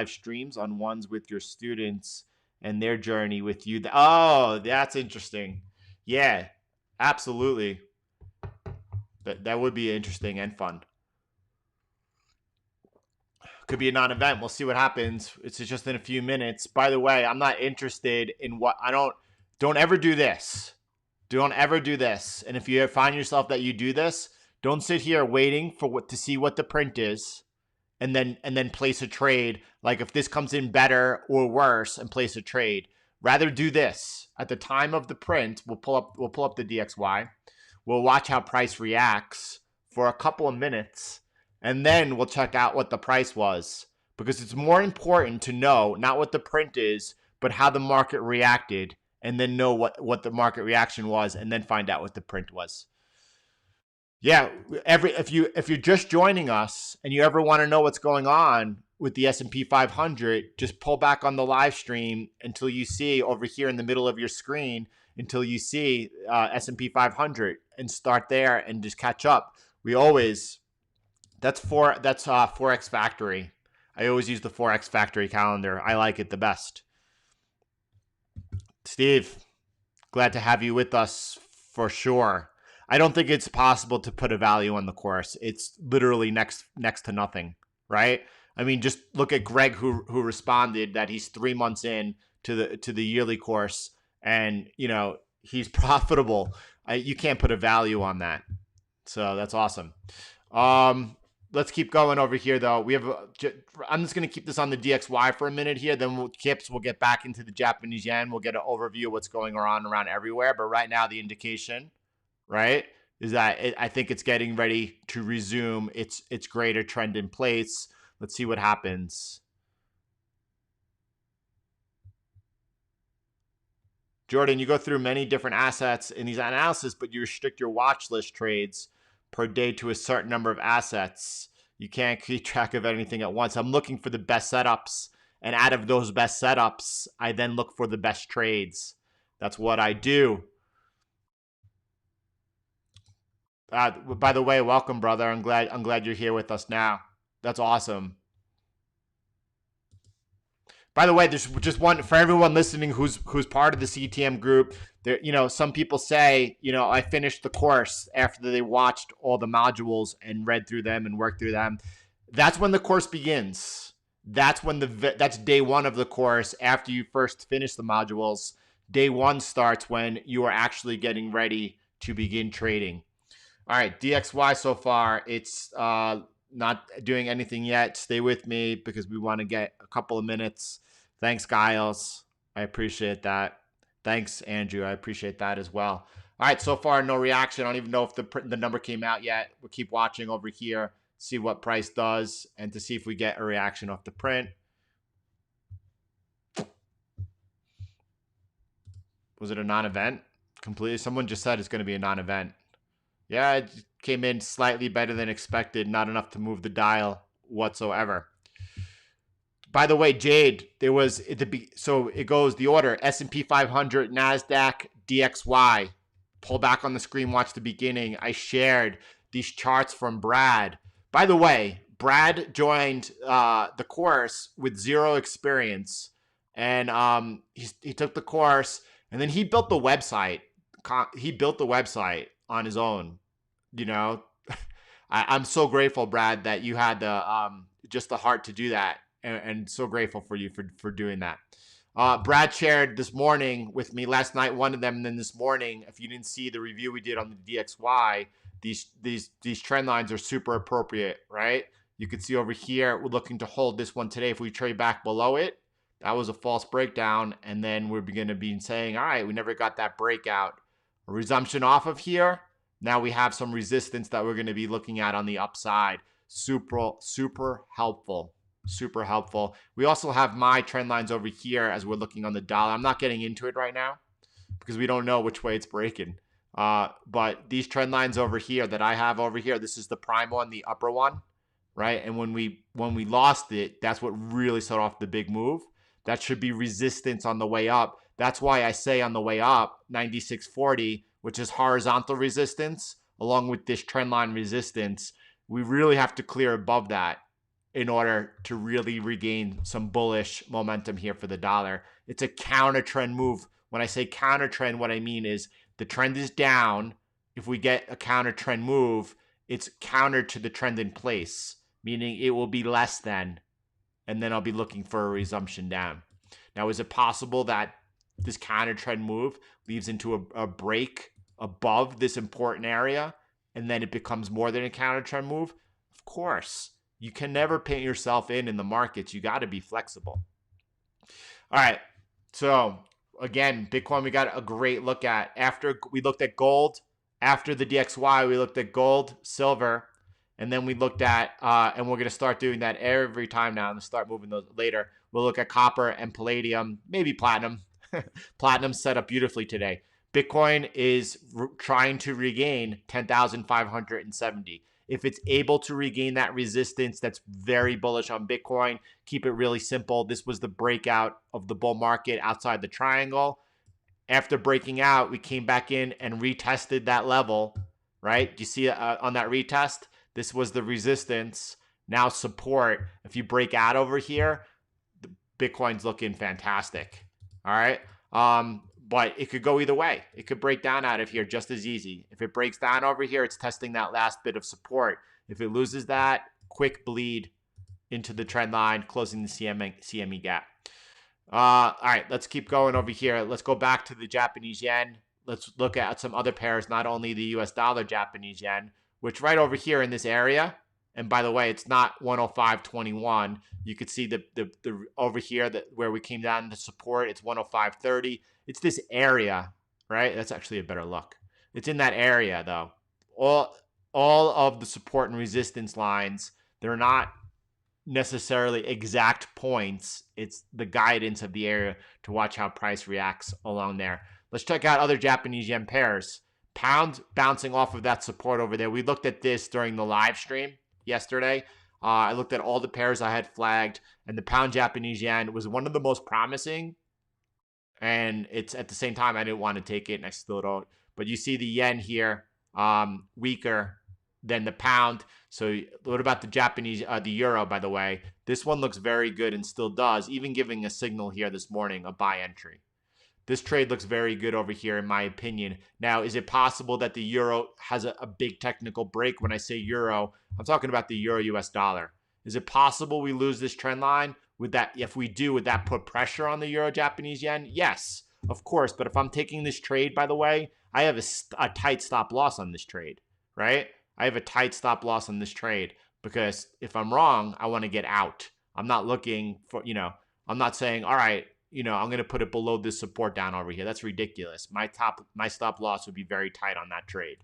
streams on ones with your students and their journey with you. Oh, that's interesting. Yeah, absolutely. That would be interesting and fun. Could be a non-event. We'll see what happens. It's just in a few minutes. By the way, I'm not interested in what don't ever do this. Don't ever do this. And if you find yourself that you do this, don't sit here waiting to see what the print is and then place a trade. Like if this comes in better or worse and place a trade. Rather do this. At the time of the print, we'll pull up the DXY. We'll watch how price reacts for a couple of minutes, and then we'll check out what the price was, because it's more important to know not what the print is, but how the market reacted, and then know what the market reaction was, and then find out what the print was. Yeah, if you're just joining us and you ever want to know what's going on with the S&P 500, just pull back on the live stream until you see over here in the middle of your screen, until you see S&P 500, and start there and just catch up. That's Forex Factory. I always use the Forex Factory calendar. I like it the best. Steve, glad to have you with us for sure. I don't think it's possible to put a value on the course. It's literally next to nothing, right? I mean, just look at Greg who responded that he's 3 months in to the yearly course, and he's profitable. You can't put a value on that. So that's awesome. Let's keep going over here, though. I'm just going to keep this on the DXY for a minute here. Then we'll get back into the Japanese yen. We'll get an overview of what's going on around everywhere. But right now, the indication, right, is that I think it's getting ready to resume its greater trend in place. Let's see what happens. Jordan, you go through many different assets in these analysis, but you restrict your watch list trades per day to a certain number of assets. You can't keep track of anything at once. I'm looking for the best setups, and out of those best setups, I then look for the best trades. That's what I do. By the way, welcome, brother. I'm glad you're here with us now. That's awesome. By the way, there's just one for everyone listening who's part of the CTM group. There, some people say, I finished the course after they watched all the modules and read through them and worked through them. That's when the course begins. That's day one of the course after you first finish the modules. Day one starts when you are actually getting ready to begin trading. All right, DXY so far, it's not doing anything yet. Stay with me because we want to get a couple of minutes. Thanks, Giles. I appreciate that. Thanks, Andrew. I appreciate that as well. All right, so far, no reaction. I don't even know if the number came out yet. We'll keep watching over here, see what price does, and to see if we get a reaction off the print. Was it a non-event? Completely. Someone just said it's going to be a non-event. Yeah, it came in slightly better than expected. Not enough to move the dial whatsoever. By the way, Jade, there was so it goes the order: S&P 500, Nasdaq, DXY. Pull back on the screen, watch the beginning. I shared these charts from Brad. By the way, Brad joined the course with zero experience, and he took the course, and then he built the website. He built the website on his own. I'm so grateful, Brad, that you had just the heart to do that. And so grateful for you for doing that. Brad shared this morning with me last night, one of them, and then this morning, if you didn't see the review we did on the DXY, these trend lines are super appropriate, right? You can see over here, we're looking to hold this one today. If we trade back below it, that was a false breakdown. And then we're going to be saying, all right, we never got that breakout. A resumption off of here. Now we have some resistance that we're going to be looking at on the upside. Super helpful. Super helpful. We also have my trend lines over here as we're looking on the dollar. I'm not getting into it right now because we don't know which way it's breaking. But these trend lines over here that I have over here, this is the prime one, the upper one, right? And when we lost it, that's what really set off the big move. That should be resistance on the way up. That's why I say on the way up, 96.40, which is horizontal resistance, along with this trend line resistance, we really have to clear above that in order to really regain some bullish momentum here for the dollar. It's a counter trend move. When I say counter trend, what I mean is the trend is down. If we get a counter trend move, it's counter to the trend in place, meaning it will be less than, and then I'll be looking for a resumption down. Now, is it possible that this counter trend move leads into a break above this important area, and then it becomes more than a counter trend move? Of course. You can never paint yourself in the markets. You got to be flexible. All right. So again, Bitcoin, we got a great look at. After we looked at gold, after the DXY, we looked at gold, silver, and then we looked at, and we're going to start doing that every time now and start moving those later. We'll look at copper and palladium, maybe platinum. Platinum set up beautifully today. Bitcoin is trying to regain 10,570. If it's able to regain that resistance, that's very bullish on Bitcoin. Keep it really simple. This was the breakout of the bull market outside the triangle. After breaking out, we came back in and retested that level, right? Do you see on that retest? This was the resistance, now support. If you break out over here, the Bitcoin's looking fantastic, all right? But it could go either way. It could break down out of here just as easy. If it breaks down over here, it's testing that last bit of support. If it loses that, quick bleed into the trend line, closing the CME gap. All right, let's keep going over here. Let's go back to the Japanese yen. Let's look at some other pairs, not only the US dollar, Japanese yen, which right over here in this area, and by the way, it's not 105.21. You could see the over here that where we came down to support, it's 105.30. It's this area, right? That's actually a better look. It's in that area though. All of the support and resistance lines, they're not necessarily exact points. It's the guidance of the area to watch how price reacts along there. Let's check out other Japanese yen pairs. Pound bouncing off of that support over there. We looked at this during the live stream yesterday. I looked at all the pairs I had flagged, and the pound Japanese yen was one of the most promising. And it's at the same time, I didn't want to take it, and I still don't. But you see the yen here, weaker. than the pound. So what about the Japanese, the euro, by the way? This one looks very good and still does, even giving a signal here this morning, a buy entry. This trade looks very good over here, in my opinion. Now, is it possible that the euro has a big technical break? When I say euro, I'm talking about the euro US dollar. Is it possible we lose this trend line? Would that, if we do, would that put pressure on the euro Japanese yen? Yes, of course. But if I'm taking this trade, by the way, I have a tight stop loss on this trade, right? I have a tight stop loss on this trade because if I'm wrong, I want to get out. I'm not looking for, I'm not saying, all right, I'm going to put it below this support down over here. That's ridiculous. My stop loss would be very tight on that trade.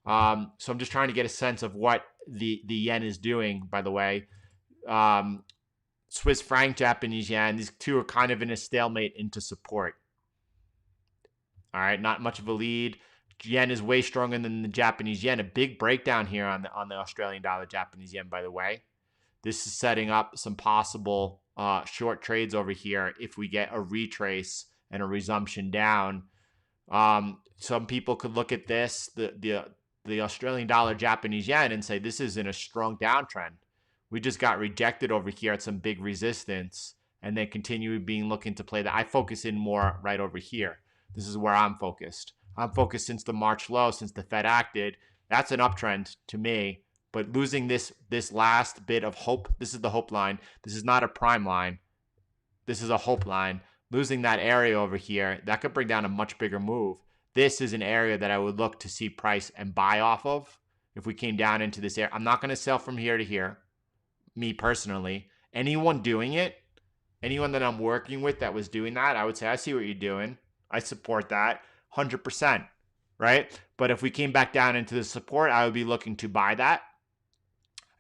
So I'm just trying to get a sense of what the yen is doing, by the way. Swiss franc, Japanese yen, these two are kind of in a stalemate into support. All right, not much of a lead. Yen is way stronger than the Japanese yen. A big breakdown here on the Australian dollar, Japanese yen, by the way. This is setting up some possible short trades over here if we get a retrace and a resumption down. Some people could look at this, the Australian dollar, Japanese yen, and say this is in a strong downtrend. We just got rejected over here at some big resistance and then continue looking to play that. I focus in more right over here. This is where I'm focused. I'm focused since the March low, since the Fed acted. That's an uptrend to me. But losing this last bit of hope, this is the hope line. This is not a prime line. This is a hope line. Losing that area over here, that could bring down a much bigger move. This is an area that I would look to see price and buy off of if we came down into this area. I'm not going to sell from here to here, me personally. Anyone doing it, anyone that I'm working with that was doing that, I would say, I see what you're doing. I support that 100%, right? But if we came back down into the support, I would be looking to buy that.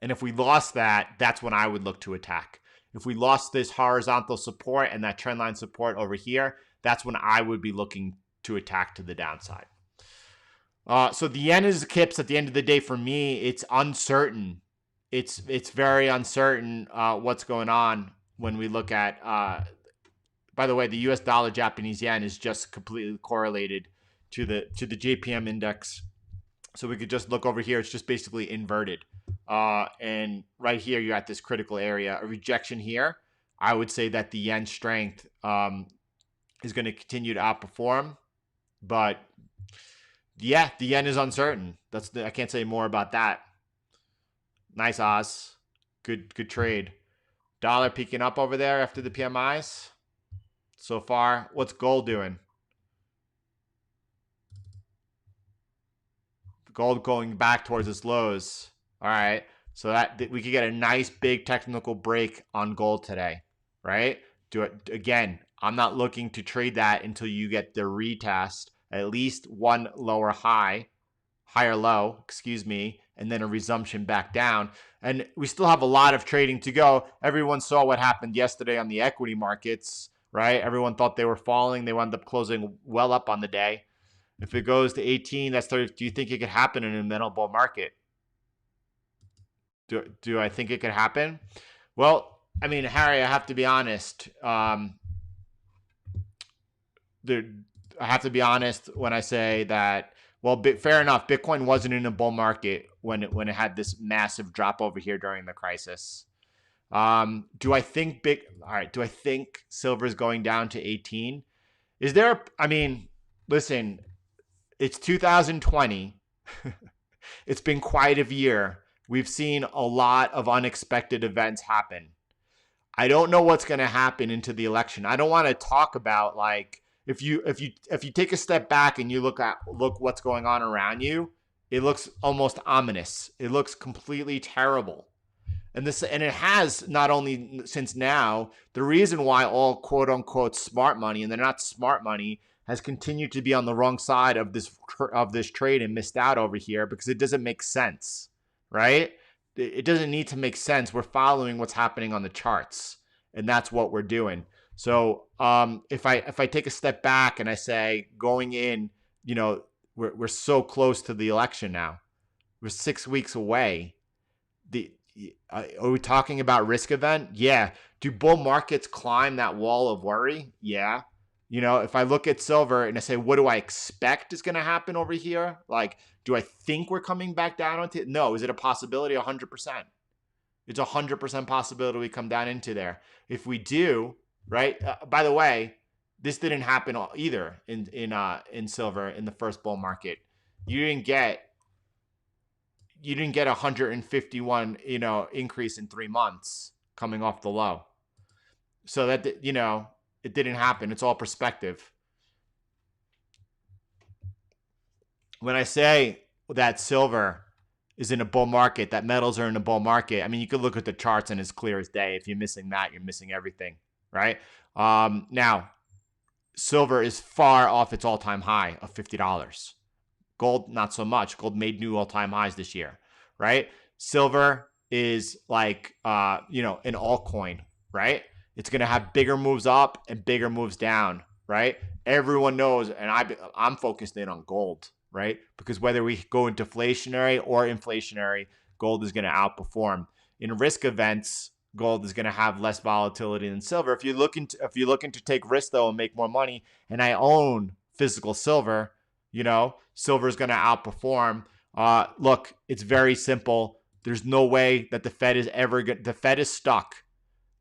And if we lost that, that's when I would look to attack. If we lost this horizontal support and that trendline support over here, that's when I would be looking to attack to the downside. So the yen is kips at the end of the day. For me, it's uncertain. It's very uncertain what's going on when we look at, by the way, the US dollar Japanese yen is just completely correlated to the JPM index. So we could just look over here. It's just basically inverted. And right here, you're at this critical area, a rejection here. I would say that the yen strength is going to continue to outperform. But yeah, the yen is uncertain. I can't say more about that. Nice Oz. Good trade. Dollar peaking up over there after the PMIs. So far, what's gold doing? Gold going back towards its lows. All right. So that we could get a nice big technical break on gold today, right? Do it again. I'm not looking to trade that until you get the retest, at least one higher low, excuse me, and then a resumption back down. And we still have a lot of trading to go. Everyone saw what happened yesterday on the equity markets, right? Everyone thought they were falling. They wound up closing well up on the day. If it goes to 18, that's 30. Do you think it could happen in a mental bull market? Do I think it could happen? Well, I mean, Harry, I have to be honest. I have to be honest when I say that, well, fair enough. Bitcoin wasn't in a bull market when it had this massive drop over here during the crisis. Do I think do I think silver is going down to 18? Listen, it's 2020. It's been quite a year. We've seen a lot of unexpected events happen. I don't know what's going to happen into the election. I don't want to talk about, like, if you take a step back and you look what's going on around you, it looks almost ominous. It looks completely terrible. And it has, not only since now, the reason why all quote unquote smart money, and they're not smart money, has continued to be on the wrong side of this trade and missed out over here because it doesn't make sense, right? It doesn't need to make sense. We're following what's happening on the charts, and that's what we're doing. So if I take a step back and I say going in, we're so close to the election now. We're 6 weeks away. Are we talking about risk event? Yeah. Do bull markets climb that wall of worry? Yeah. You know, if I look at silver and I say, what do I expect is going to happen over here? Like, do I think we're coming back down onto it? No. Is it a possibility? 100%. It's 100% possibility we come down into there. If we do, right? By the way, this didn't happen either in silver in the first bull market. You didn't get 151, increase in 3 months coming off the low. So that, it didn't happen. It's all perspective. When I say that silver is in a bull market, that metals are in a bull market, I mean, you could look at the charts and it's clear as day. If you're missing that, you're missing everything, right? Now, silver is far off its all-time high of $50. Gold, not so much. Gold made new all-time highs this year, right? Silver is like, an altcoin, right? It's going to have bigger moves up and bigger moves down, right? Everyone knows, and I'm focused in on gold, right? Because whether we go into deflationary or inflationary, gold is going to outperform. In risk events, gold is going to have less volatility than silver. If you're looking to take risk though and make more money, and I own physical silver, silver is going to outperform. Look, it's very simple. There's no way that the Fed is ever good. The Fed is stuck.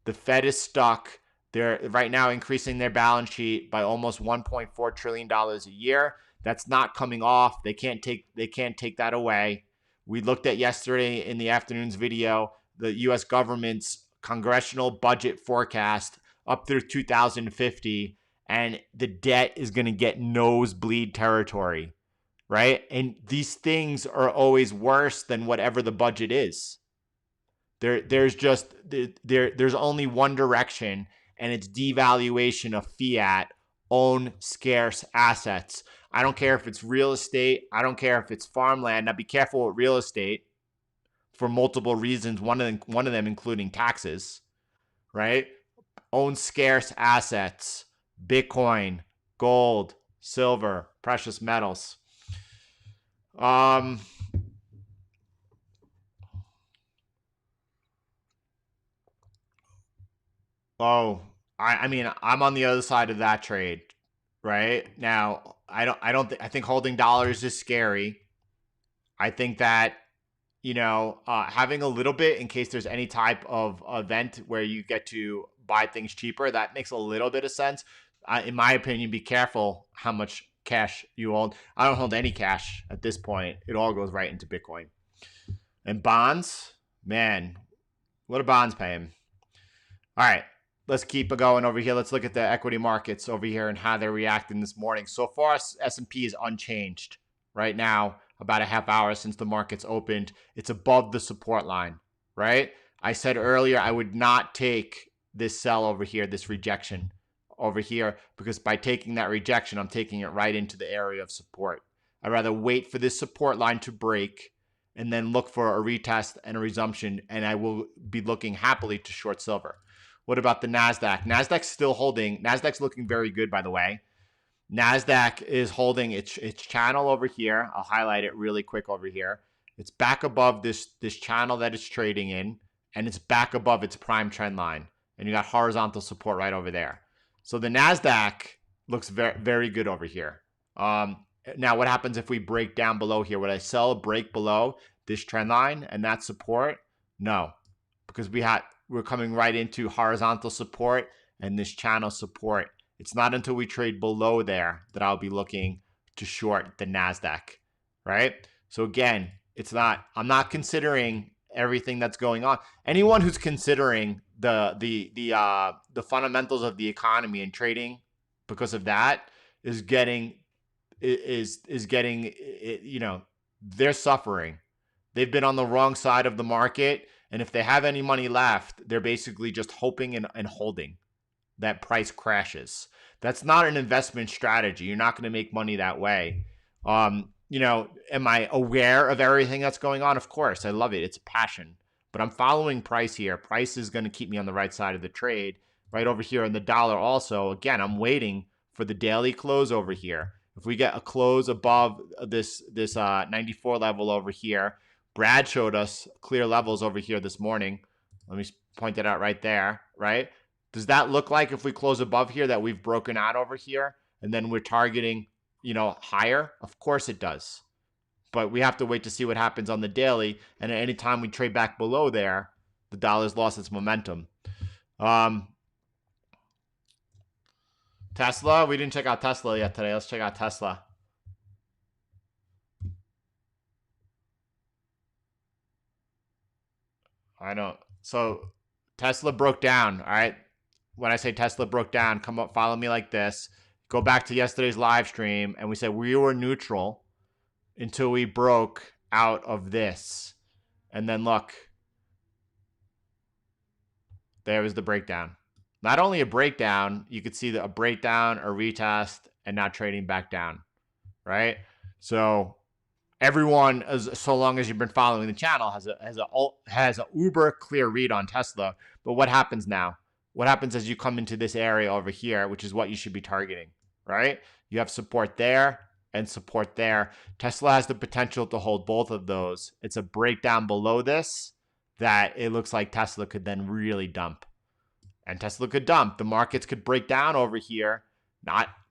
The Fed is stuck. They're right now increasing their balance sheet by almost $1.4 trillion a year. That's not coming off. They can't take that away. We looked at yesterday in the afternoon's video, the U.S. government's congressional budget forecast up through 2050, and the debt is going to get nosebleed territory, right? And these things are always worse than whatever the budget is. There's only one direction, and it's devaluation of fiat, own scarce assets. I don't care if it's real estate. I don't care if it's farmland. Now be careful with real estate for multiple reasons. One of them including taxes, right? Own scarce assets, Bitcoin, gold, silver, precious metals. I mean, I'm on the other side of that trade, right? Now, I think holding dollars is scary. I think that, having a little bit in case there's any type of event where you get to buy things cheaper, that makes a little bit of sense. In my opinion, be careful how much cash you hold. I don't hold any cash at this point. It all goes right into Bitcoin. And bonds, man, what are bonds paying? All right, let's keep it going over here. Let's look at the equity markets over here and how they're reacting this morning. So far, S&P is unchanged right now. About a half hour since the markets opened, it's above the support line, right? I said earlier I would not take this sell over here, this rejection over here, because by taking that rejection, I'm taking it right into the area of support. I'd rather wait for this support line to break and then look for a retest and a resumption, and I will be looking happily to short silver. What about the Nasdaq? Nasdaq's still holding. Nasdaq's looking very good, by the way. Nasdaq is holding its channel over here. I'll highlight it really quick over here. It's back above this channel that it's trading in, and it's back above its prime trend line. And you got horizontal support right over there. So the Nasdaq looks very, very good over here. Now, what happens if we break down below here? Would I sell, break below this trend line and that support? No, because we're coming right into horizontal support and this channel support. It's not until we trade below there that I'll be looking to short the Nasdaq, right? So again, I'm not considering everything that's going on. Anyone who's considering the fundamentals of the economy and trading because of that is getting, they're suffering. They've been on the wrong side of the market, and if they have any money left, they're basically just hoping and holding that price crashes. That's not an investment strategy. You're not going to make money that way. Am I aware of everything that's going on? Of course, I love it. It's a passion. But I'm following price here. Price is going to keep me on the right side of the trade. Right over here in the dollar also. Again, I'm waiting for the daily close over here. If we get a close above this 94 level over here, Brad showed us clear levels over here this morning. Let me point it out right there, right? Does that look like if we close above here that we've broken out over here and then we're targeting, higher? Of course it does. But we have to wait to see what happens on the daily. And at any time we trade back below there, the dollar's lost its momentum. Tesla, we didn't check out Tesla yet today. Let's check out Tesla. I know. So Tesla broke down. All right. When I say Tesla broke down, come up, follow me like this. Go back to yesterday's live stream, and we said we were neutral until we broke out of this. And then look, there was the breakdown. Not only a breakdown, you could see a breakdown, a retest, and now trading back down, right? So everyone, so long as you've been following the channel, has a uber clear read on Tesla. But what happens now? What happens as you come into this area over here, which is what you should be targeting, right? You have support there and support there. Tesla has the potential to hold both of those. It's a breakdown below this that it looks like Tesla could then really dump. And Tesla could dump. The markets could break down over here.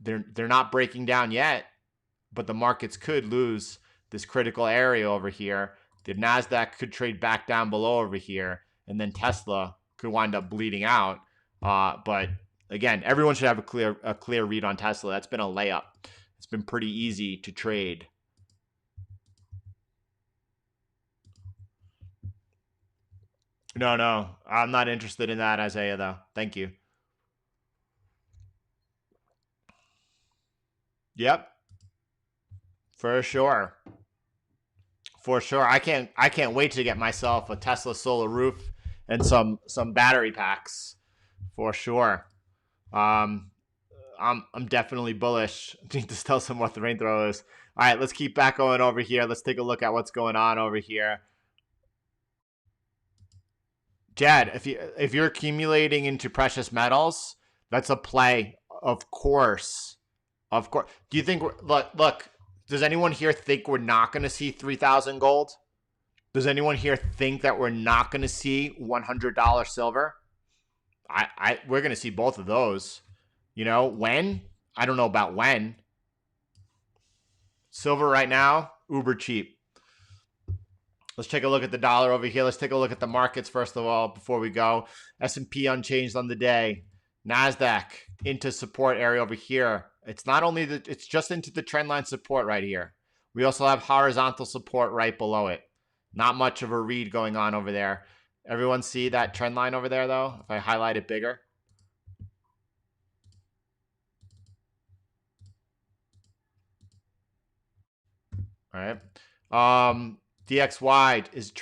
They're not breaking down yet, but the markets could lose this critical area over here. The Nasdaq could trade back down below over here, and then Tesla could wind up bleeding out. But again, everyone should have a clear read on Tesla. That's been a layup. It's been pretty easy to trade. No, I'm not interested in that, Isaiah, though. Thank you. Yep. For sure. For sure. I can't wait to get myself a Tesla solar roof and some battery packs. For sure. I'm definitely bullish. I need to tell some what the rain throw is. All right, let's keep back going over here. Let's take a look at what's going on over here. Jed, if you're accumulating into precious metals, that's a play, of course. Of course. Do you think look, does anyone here think we're not going to see 3,000 gold? Does anyone here think that we're not going to see $100 silver? We're going to see both of those. When? I don't know about when. Silver right now, uber cheap. Let's take a look at the dollar over here. Let's take a look at the markets first of all before we go. S&P unchanged on the day. Nasdaq into support area over here. It's not only it's just into the trendline support right here. We also have horizontal support right below it. Not much of a read going on over there. Everyone see that trend line over there though? If I highlight it bigger. All right. DXY is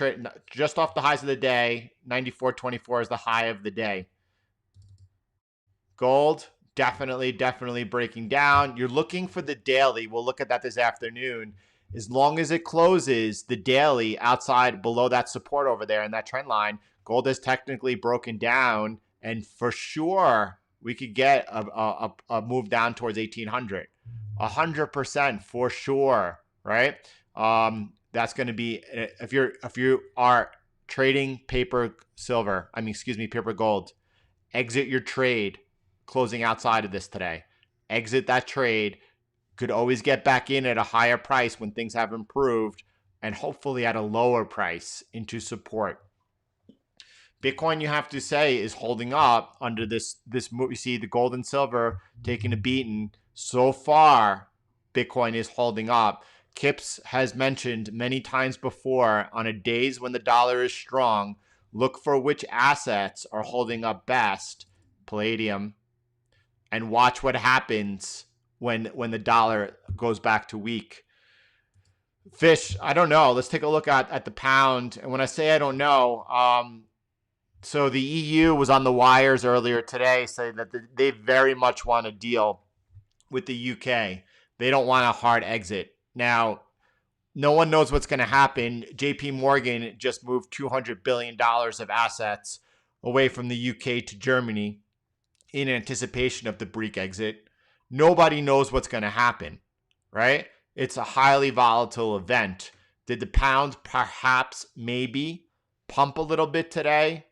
just off the highs of the day. 94.24 is the high of the day. Gold, definitely breaking down. You're looking for the daily. We'll look at that this afternoon. As long as it closes the daily outside below that support over there in that trend line, gold is technically broken down. And for sure, we could get a move down towards 1,800. 100% for sure, right? That's going to be, if you are trading paper gold, exit your trade closing outside of this today. Exit that trade. Could always get back in at a higher price when things have improved, and hopefully at a lower price into support. Bitcoin, you have to say, is holding up under this move. You see the gold and silver taking a beating. So far, Bitcoin is holding up. Kips has mentioned many times before, on a days when the dollar is strong, look for which assets are holding up best, Palladium, and watch what happens when the dollar goes back to weak. Fish, I don't know. Let's take a look at the pound. And when I say I don't know, so the EU was on the wires earlier today saying that they very much want to deal with the UK. They don't want a hard exit. Now, no one knows what's going to happen. JP Morgan just moved $200 billion of assets away from the UK to Germany in anticipation of the Greek exit. Nobody knows what's going to happen, right? It's a highly volatile event. Did the pound perhaps maybe pump a little bit today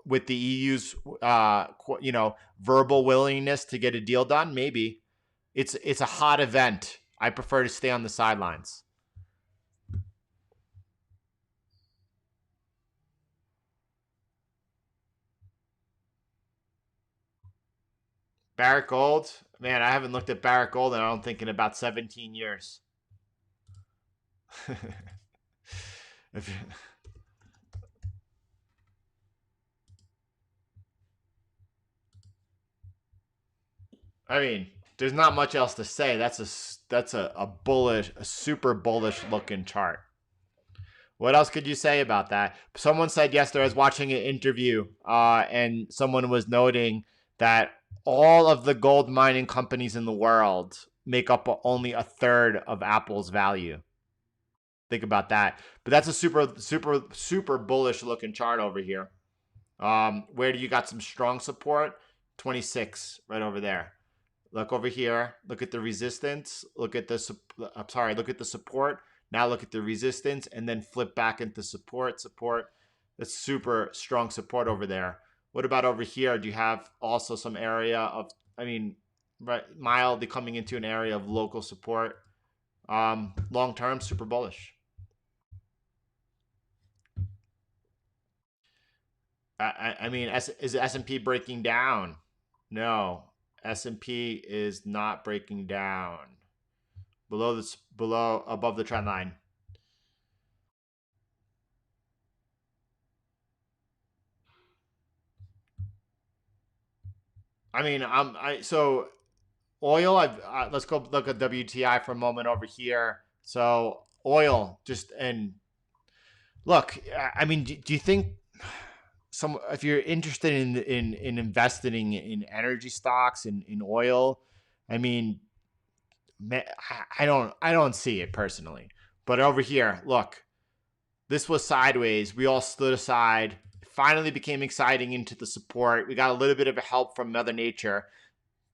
with the EU's verbal willingness to get a deal done, maybe. It's a hot event. I prefer to stay on the sidelines. Barrick Gold, man, I haven't looked at Barrick Gold in I don't think in about 17 years. I mean, there's not much else to say. That's a bullish, a super bullish looking chart. What else could you say about that? Someone said yesterday, I was watching an interview, and someone was noting that all of the gold mining companies in the world make up only a third of Apple's value. Think about that. But that's a super bullish looking chart over here. Where do you got some strong support? 26 right over there. Look over here. Look at the resistance. Look at the look at the support. Now look at the resistance and then flip back into support. That's super strong support over there. What about over here? Do you have also some area of, mildly coming into an area of local support? Long term, super bullish. Is S&P breaking down? No, S&P is not breaking down. Above the trend line. So oil. Let's go look at WTI for a moment over here. So oil, look. Do you think if you're interested in investing in energy stocks in oil, I don't see it personally. But over here, look, this was sideways. We all stood aside. It finally became exciting into the support. We got a little bit of a help from Mother Nature,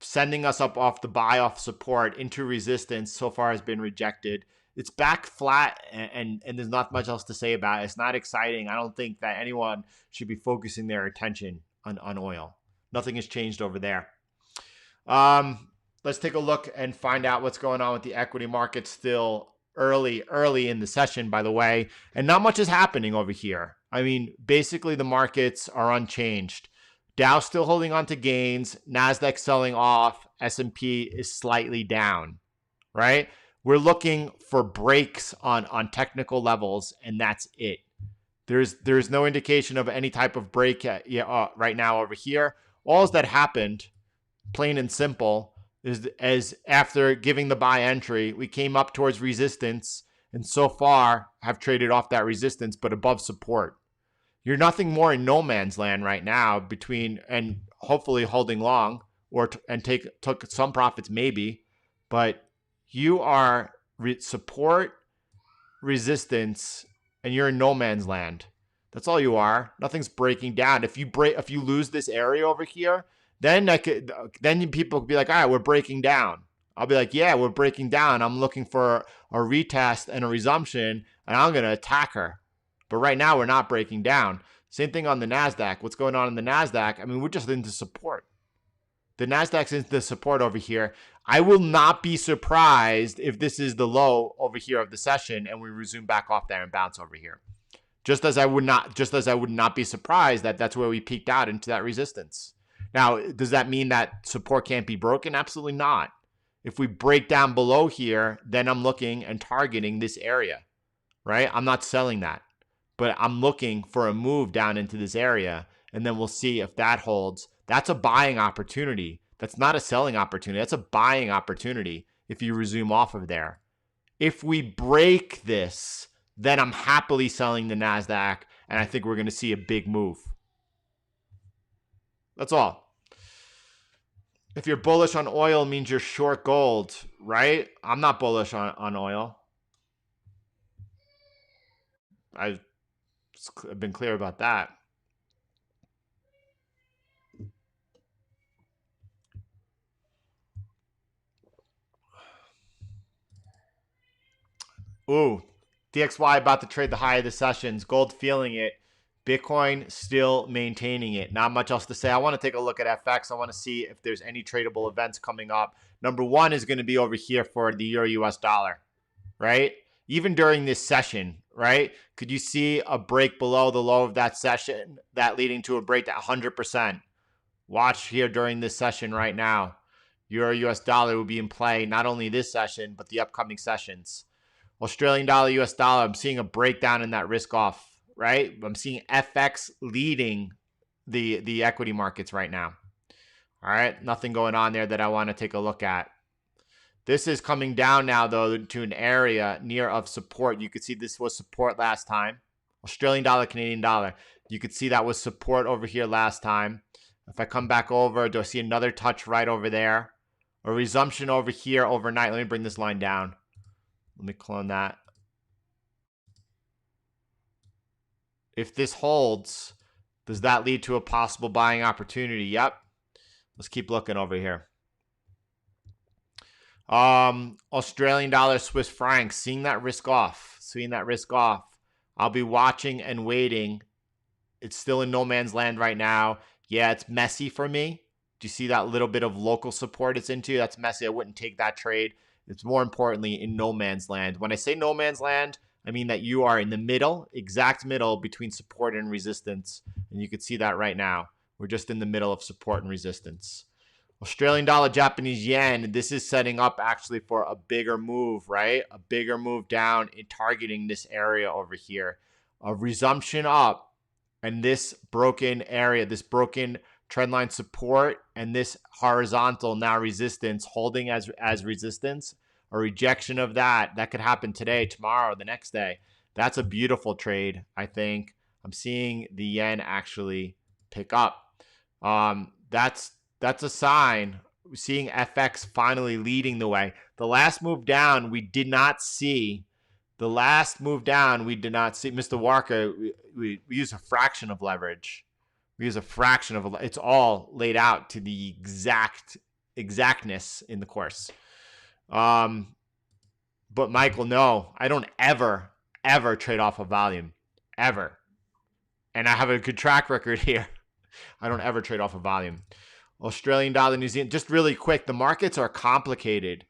sending us up off the buy off support into resistance. So far has been rejected. It's back flat, and there's not much else to say about it. It's not exciting. I don't think that anyone should be focusing their attention on oil. Nothing has changed over there. Let's take a look and find out what's going on with the equity market. Still early in the session, by the way, and not much is happening over here. Basically the markets are unchanged. Dow still holding on to gains, Nasdaq selling off, S&P is slightly down, right? We're looking for breaks on technical levels, and that's it. There's no indication of any type of break right now over here. All that happened, plain and simple, is as after giving the buy entry, we came up towards resistance, and so far have traded off that resistance, but above support. You're nothing more in no man's land right now between and hopefully holding long and took some profits maybe, but you are support, resistance, and you're in no man's land. That's all you are. Nothing's breaking down. If you lose this area over here, then people could be like, all right, we're breaking down. I'll be like, yeah, we're breaking down. I'm looking for a retest and a resumption, and I'm gonna attack her. But right now, we're not breaking down. Same thing on the Nasdaq. What's going on in the Nasdaq? We're just into support. The Nasdaq's into support over here. I will not be surprised if this is the low over here of the session and we resume back off there and bounce over here. Just as I would not be surprised that that's where we peaked out into that resistance. Now, does that mean that support can't be broken? Absolutely not. If we break down below here, then I'm looking and targeting this area, right? I'm not selling that, but I'm looking for a move down into this area, and then we'll see if that holds. That's a buying opportunity. That's not a selling opportunity. That's a buying opportunity if you resume off of there. If we break this, then I'm happily selling the Nasdaq, and I think we're going to see a big move. That's all. If you're bullish on oil, it means you're short gold, right? I'm not bullish on oil. I've been clear about that. Ooh, DXY about to trade the high of the sessions. Gold feeling it. Bitcoin still maintaining it. Not much else to say. I want to take a look at FX. I want to see if there's any tradable events coming up. Number one is going to be over here for the Euro US dollar, right? Even during this session, right? Could you see a break below the low of that session, that leading to a break to 100%? Watch here during this session right now. Euro US dollar will be in play not only this session, but the upcoming sessions. Australian dollar, US dollar, I'm seeing a breakdown in that risk off, right? I'm seeing FX leading the equity markets right now. All right, nothing going on there that I want to take a look at. This is coming down now, though, to an area near of support. You could see this was support last time. Australian dollar, Canadian dollar. You could see that was support over here last time. If I come back over, do I see another touch right over there? A resumption over here overnight. Let me bring this line down. Let me clone that. If this holds, does that lead to a possible buying opportunity? Yep. Let's keep looking over here. Australian dollar, Swiss franc, seeing that risk off. I'll be watching and waiting. It's still in no man's land right now. Yeah, it's messy for me. Do you see that little bit of local support it's into? That's messy. I wouldn't take that trade. It's more importantly in no man's land. When I say no man's land, I mean that you are in the middle, exact middle between support and resistance. And you can see that right now. We're just in the middle of support and resistance. Australian dollar, Japanese yen, this is setting up actually for a bigger move, right? A bigger move down in targeting this area over here. A resumption up and this broken area, this broken trendline support and this horizontal now resistance holding as resistance, a rejection of that could happen today, tomorrow, the next day. That's a beautiful trade. I think I'm seeing the yen actually pick up. That's a sign. We're seeing FX finally leading the way. The last move down we did not see. Mr. Walker, we use a fraction of leverage. It's all laid out to the exactness in the course. But Michael, no, I don't ever trade off of volume, ever. And I have a good track record here. I don't ever trade off of volume. Australian dollar, New Zealand, just really quick. The markets are complicated.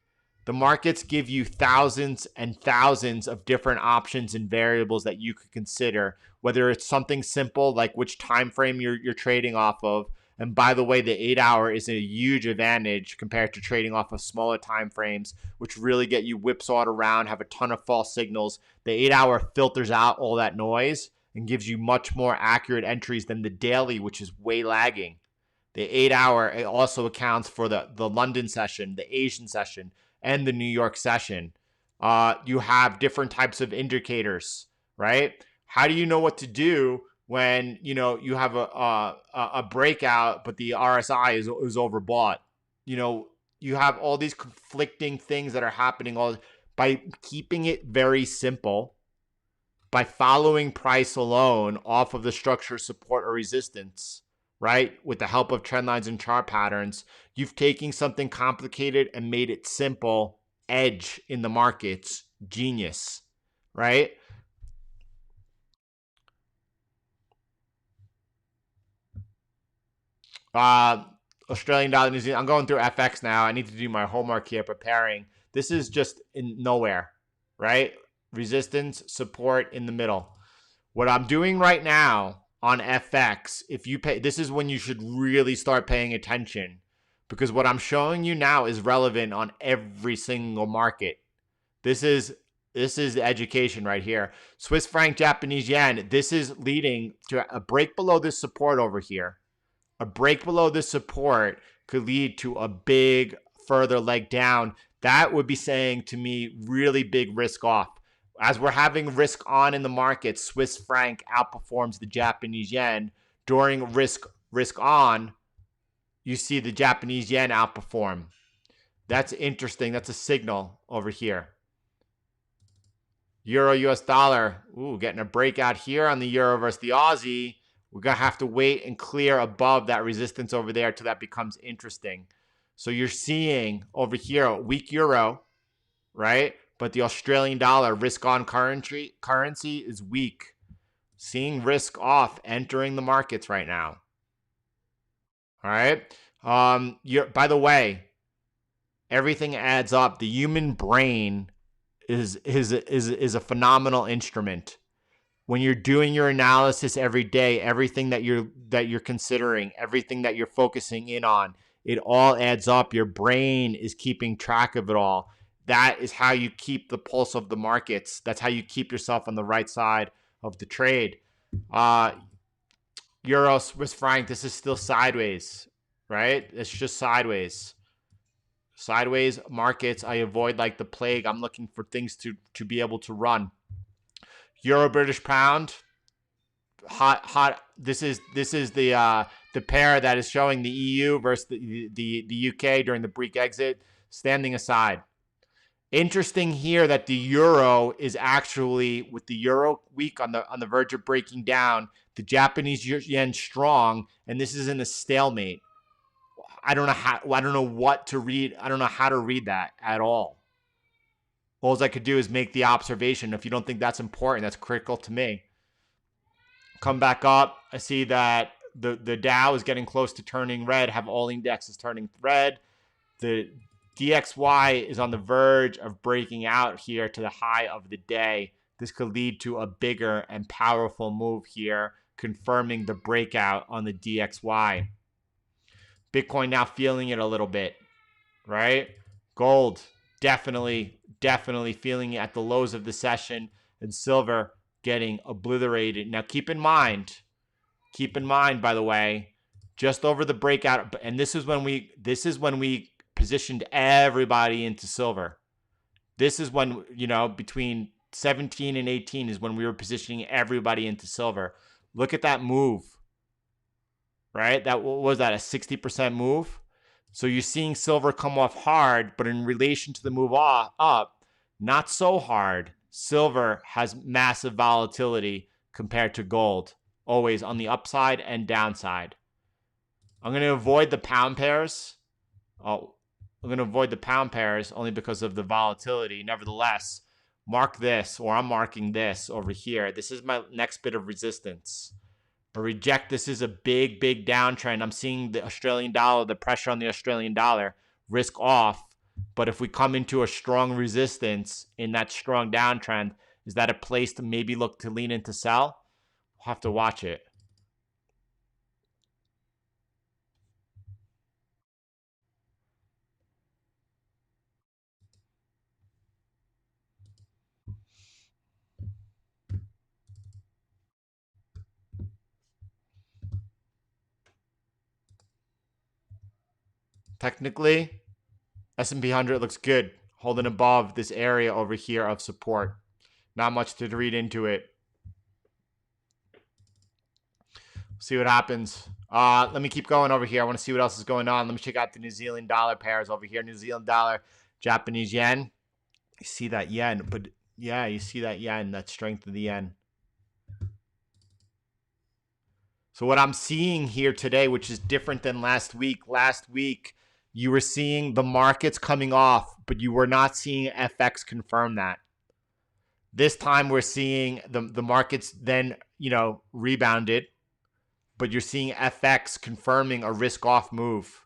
The markets give you thousands and thousands of different options and variables that you could consider, whether it's something simple like which time frame you're trading off of. And by the way, the 8-hour is a huge advantage compared to trading off of smaller time frames, which really get you whipsawed around, have a ton of false signals. The 8-hour filters out all that noise and gives you much more accurate entries than the daily, which is way lagging. The 8-hour, it also accounts for the London session, the Asian session, and the New York session. You have different types of indicators, right? How do you know what to do when you have a breakout, but the RSI is overbought? You have all these conflicting things that are happening by keeping it very simple, by following price alone off of the structure, support, or resistance, right? With the help of trend lines and chart patterns, you've taken something complicated and made it simple. Edge in the markets, genius, right? Australian dollar, New Zealand. I'm going through FX now. I need to do my homework here, preparing. This is just in nowhere, right? Resistance, support in the middle. What I'm doing right now on FX, this is when you should really start paying attention, because what I'm showing you now is relevant on every single market. This is the education right here. Swiss franc, Japanese yen. This is leading to a break below this support over here. A break below this support could lead to a big further leg down. That would be saying to me really big risk off. As we're having risk on in the market, Swiss franc outperforms the Japanese yen. During risk on, you see the Japanese yen outperform. That's interesting. That's a signal over here. Euro US dollar. Ooh, getting a breakout here on the euro versus the Aussie. We're going to have to wait and clear above that resistance over there till that becomes interesting. So you're seeing over here a weak euro, right? But the Australian dollar risk on currency is weak. Seeing risk off entering the markets right now. All right. By the way, everything adds up. The human brain is a phenomenal instrument. When you're doing your analysis every day, everything that you're considering, everything that you're focusing in on, it all adds up. Your brain is keeping track of it all. That is how you keep the pulse of the markets. That's how you keep yourself on the right side of the trade. Euro, Swiss franc, this is still sideways, right? It's just sideways. Sideways markets, I avoid like the plague. I'm looking for things to be able to run. Euro, British pound, hot. This is the pair that is showing the EU versus the UK during the Greek exit, standing aside. Interesting here that the euro is actually, with the euro week on the verge of breaking down, the Japanese yen strong, and this is in a stalemate. I don't know what to read. I don't know how to read that at all. All I could do is make the observation. If you don't think that's important, that's critical to me. Come back up. I see that the Dow is getting close to turning red. Have all indexes turning red. The DXY is on the verge of breaking out here to the high of the day. This could lead to a bigger and powerful move here, confirming the breakout on the DXY. Bitcoin now feeling it a little bit, right? Gold, definitely feeling it at the lows of the session, and silver getting obliterated. Now keep in mind, by the way, just over the breakout, and this is when we positioned everybody into silver. This is when, between 17 and 18 is when we were positioning everybody into silver. Look at that move, right? What was that, a 60% move? So you're seeing silver come off hard, but in relation to the move up, not so hard. Silver has massive volatility compared to gold, always on the upside and downside. I'm going to avoid the pound pairs. I'm going to avoid the pound pairs only because of the volatility. Nevertheless, mark this, or I'm marking this over here. This is my next bit of resistance. A reject, this is a big downtrend. I'm seeing the Australian dollar, the pressure on the Australian dollar, risk off. But if we come into a strong resistance in that strong downtrend, is that a place to maybe look to lean into sell? We'll have to watch it. Technically, S&P 100 looks good, holding above this area over here of support. Not much to read into it. See what happens. Let me keep going over here. I want to see what else is going on. Let me check out the New Zealand dollar pairs over here. New Zealand dollar, Japanese yen. You see that yen, but yeah, you see that yen, that strength of the yen. So what I'm seeing here today, which is different than last week. Last week, you were seeing the markets coming off, but you were not seeing FX confirm that. This time we're seeing the markets then, rebounded, but you're seeing FX confirming a risk-off move.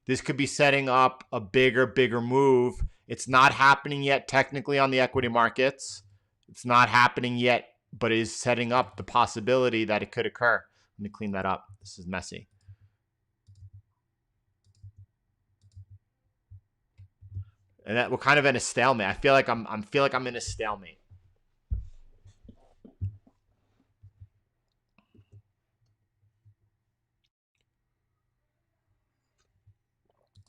This could be setting up a bigger move. It's not happening yet technically on the equity markets. It's not happening yet, but it is setting up the possibility that it could occur. Let me clean that up. This is messy. And that we're kind of in a stalemate. I feel like I'm in a stalemate.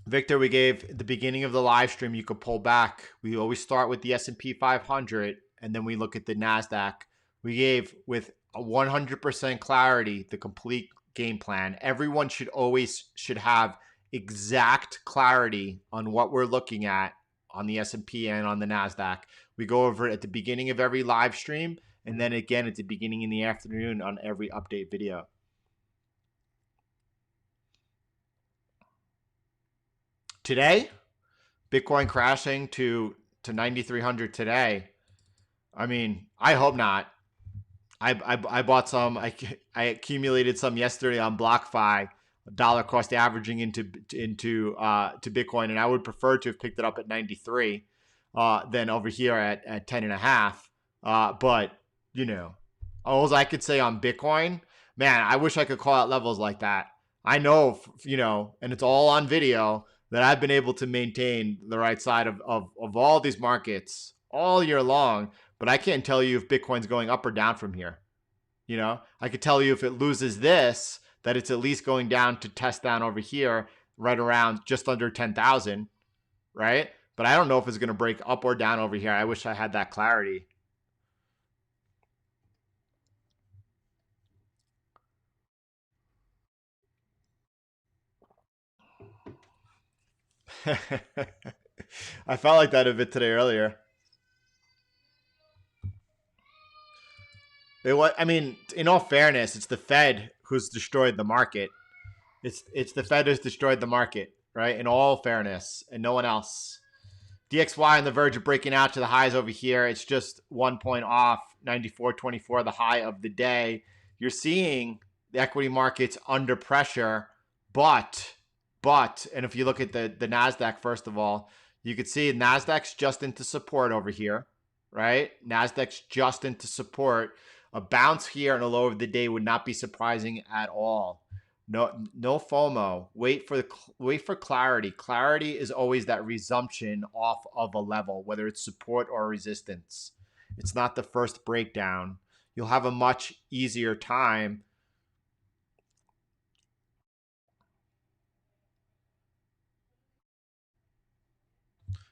Victor, we gave at the beginning of the live stream, you could pull back. We always start with the S&P 500, and then we look at the Nasdaq. We gave with a 100% clarity the complete game plan. Everyone should have exact clarity on what we're looking at on the S&P and on the Nasdaq. We go over it at the beginning of every live stream, and then again at the beginning in the afternoon on every update video. Today, Bitcoin crashing to 9,300 today. I mean, I hope not. I bought some. I accumulated some yesterday on BlockFi, dollar cost averaging into to Bitcoin, and I would prefer to have picked it up at 93 than over here at 10 and a half. But you know, all I could say on Bitcoin, man, I wish I could call out levels like that. I know, and it's all on video that I've been able to maintain the right side of all these markets all year long. But I can't tell you if Bitcoin's going up or down from here. I could tell you if it loses this, that it's at least going down to test down over here, right around just under 10,000, right? But I don't know if it's going to break up or down over here. I wish I had that clarity. I felt like that a bit today earlier. I mean, in all fairness, it's the Fed who's destroyed the market. It's the Fed who's destroyed the market, right? In all fairness, and no one else. DXY on the verge of breaking out to the highs over here. It's just 1 point off, 94.24, the high of the day. You're seeing the equity markets under pressure, but, and if you look at the Nasdaq, first of all, you could see Nasdaq's just into support over here, right? Nasdaq's just into support. A bounce here and a low of the day would not be surprising at all. No FOMO. Wait for clarity. Clarity is always that resumption off of a level, whether it's support or resistance. It's not the first breakdown. You'll have a much easier time.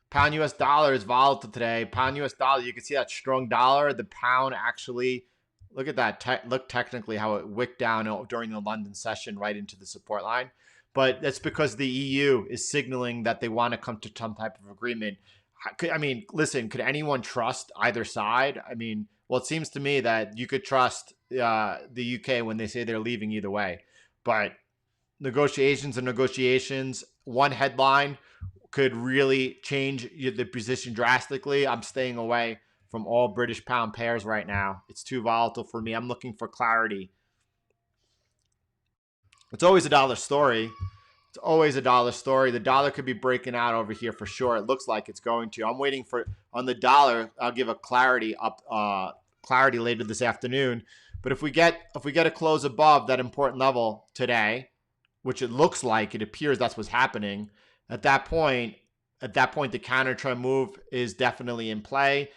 Pound US dollar is volatile today. Pound US dollar, you can see that strong dollar. The pound actually, look at that. Look technically how it wicked down during the London session right into the support line. But that's because the EU is signaling that they want to come to some type of agreement. I mean, listen, could anyone trust either side? I mean, well, it seems to me that you could trust the UK when they say they're leaving either way. But negotiations and negotiations, one headline could really change the position drastically. I'm staying away from all British pound pairs right now. It's too volatile for me. I'm looking for clarity. It's always a dollar story. It's always a dollar story. The dollar could be breaking out over here for sure. It looks like it's going to. I'm waiting for on the dollar. I'll give a clarity later this afternoon. But if we get a close above that important level today, which it looks like, it appears that's what's happening. At that point, the counter trend move is definitely in play.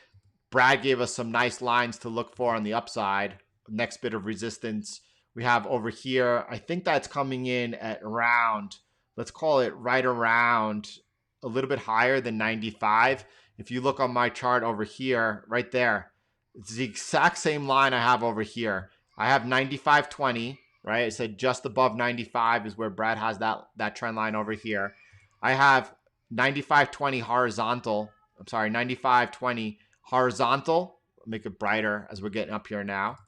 Brad gave us some nice lines to look for on the upside. Next bit of resistance we have over here. I think that's coming in at around, let's call it right around a little bit higher than 95. If you look on my chart over here, right there, it's the exact same line I have over here. I have 95.20, right? It said just above 95 is where Brad has that trend line over here. I have 95.20 horizontal. I'm sorry, 95.20 horizontal. I'll make it brighter as we're getting up here now.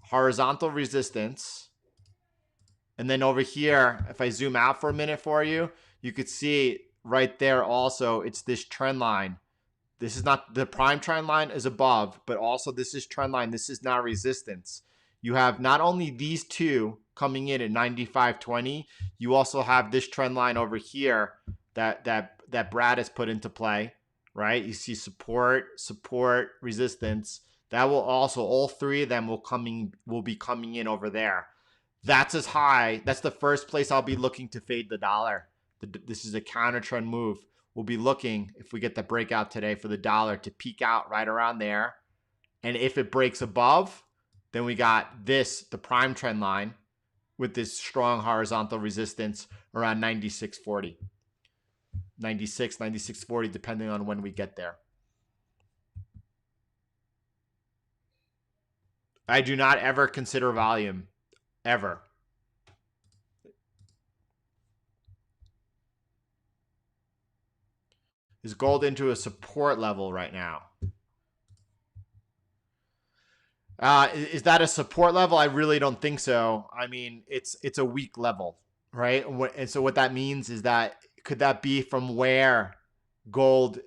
Horizontal resistance. And then over here, if I zoom out for a minute for you, you could see right there also, it's this trend line. This is not the prime trend line is above, but also this is trend line. This is now resistance. You have not only these two coming in at 95.20, you also have this trend line over here that Brad has put into play, right? You see support, resistance. That will also, all three of them will be coming in over there. That's as high. That's the first place I'll be looking to fade the dollar. This is a counter trend move. We'll be looking, if we get the breakout today, for the dollar to peak out right around there. And if it breaks above, then we got this, the prime trend line, with this strong horizontal resistance around 96.40. 96, 96.40, depending on when we get there. I do not ever consider volume, ever. Is gold into a support level right now? Is that a support level? I really don't think so. I mean, it's a weak level, right? And so what that means is that, could that be from where gold,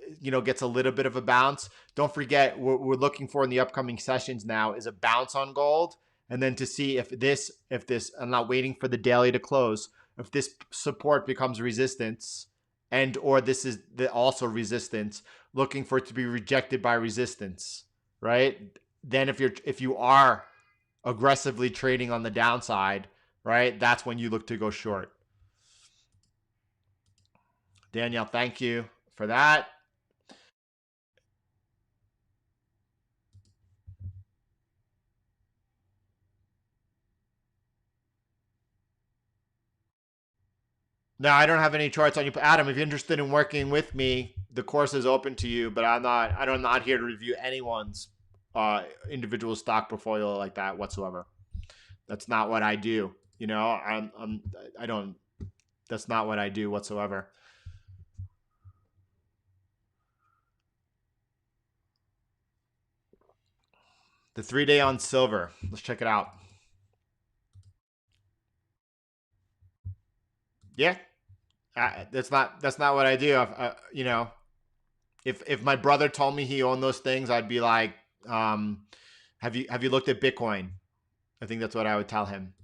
gets a little bit of a bounce. Don't forget, what we're looking for in the upcoming sessions now is a bounce on gold, and then to see if this, I'm not waiting for the daily to close, if this support becomes resistance, and or this is also resistance, looking for it to be rejected by resistance, right? Then if you are aggressively trading on the downside, right, that's when you look to go short. Danielle, thank you for that. No, I don't have any charts on you. Adam, if you're interested in working with me, the course is open to you, but I'm not here to review anyone's individual stock portfolio like that whatsoever. That's not what I do. I don't, that's not what I do whatsoever. The 3-day on silver. Let's check it out. Yeah, that's not what I do. If my brother told me he owned those things, I'd be like, have you looked at Bitcoin? I think that's what I would tell him.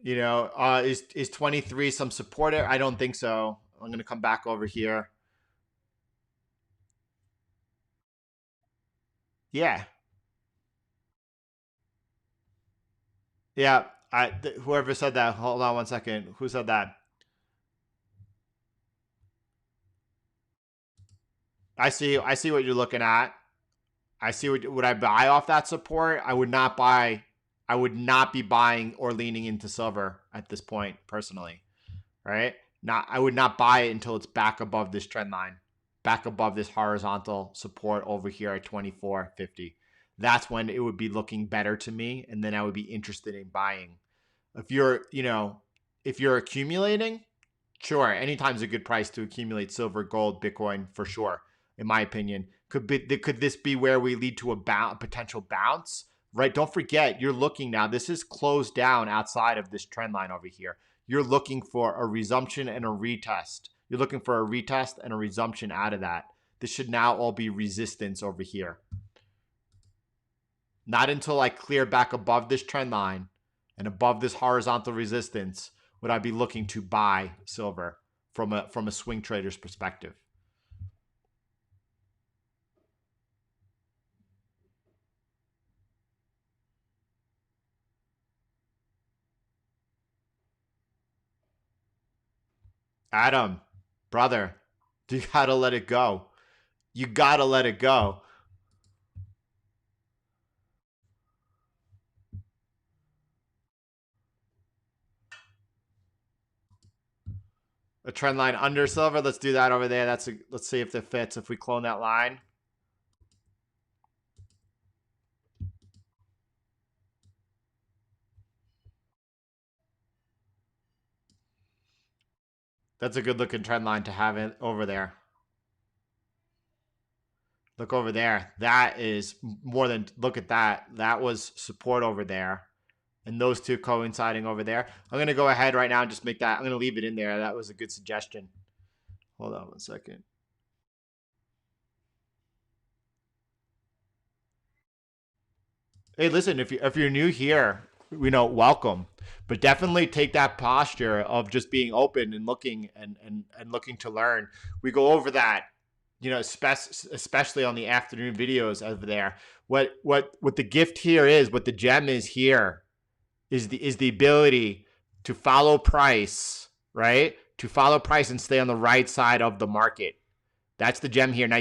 Is 23 some support? I don't think so. I'm gonna come back over here. Yeah, yeah. Whoever said that. Hold on one second. Who said that? I see what you're looking at. I see would I buy off that support? I would not buy. I would not be buying or leaning into silver at this point personally, right? I would not buy it until it's back above this trend line, back above this horizontal support over here at 24.50. That's when it would be looking better to me, and then I would be interested in buying. If you're accumulating, sure, anytime's a good price to accumulate silver, gold, Bitcoin for sure. In my opinion, could this be where we lead to a potential bounce? Right? Don't forget, you're looking now. This is closed down outside of this trend line over here. You're looking for a resumption and a retest. You're looking for a retest and a resumption out of that. This should now all be resistance over here. Not until I clear back above this trend line and above this horizontal resistance would I be looking to buy silver from a swing trader's perspective. Adam, brother, you gotta let it go. You gotta let it go. A trend line under silver. Let's do that over there. Let's see if it fits. If we clone that line. That's a good looking trend line to have it over there. Look over there. That is more than, look at that. That was support over there. And those two coinciding over there. I'm going to go ahead right now and just make that. I'm going to leave it in there. That was a good suggestion. Hold on one second. Hey, listen, if you're new here, welcome. But definitely take that posture of just being open and looking and looking to learn. We go over that, especially on the afternoon videos over there. What the gift here is, what the gem is here, is the ability to follow price, right? To follow price and stay on the right side of the market. That's the gem here. Now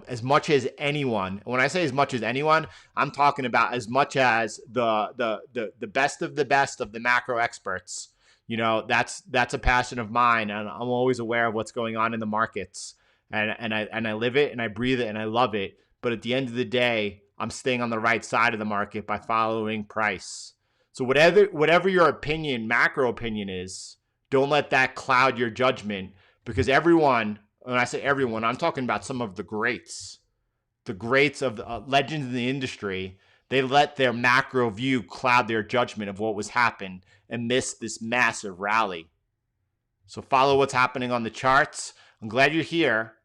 as much as anyone, when I say as much as anyone, I'm talking about as much as the best of the macro experts. That's a passion of mine, and I'm always aware of what's going on in the markets, and I live it and I breathe it and I love it. But at the end of the day, I'm staying on the right side of the market by following price. So whatever your opinion, macro opinion is, don't let that cloud your judgment, because everyone, when I say everyone, I'm talking about some of the greats of the legends in the industry. They let their macro view cloud their judgment of what was happened and miss this massive rally. So follow what's happening on the charts. I'm glad you're here,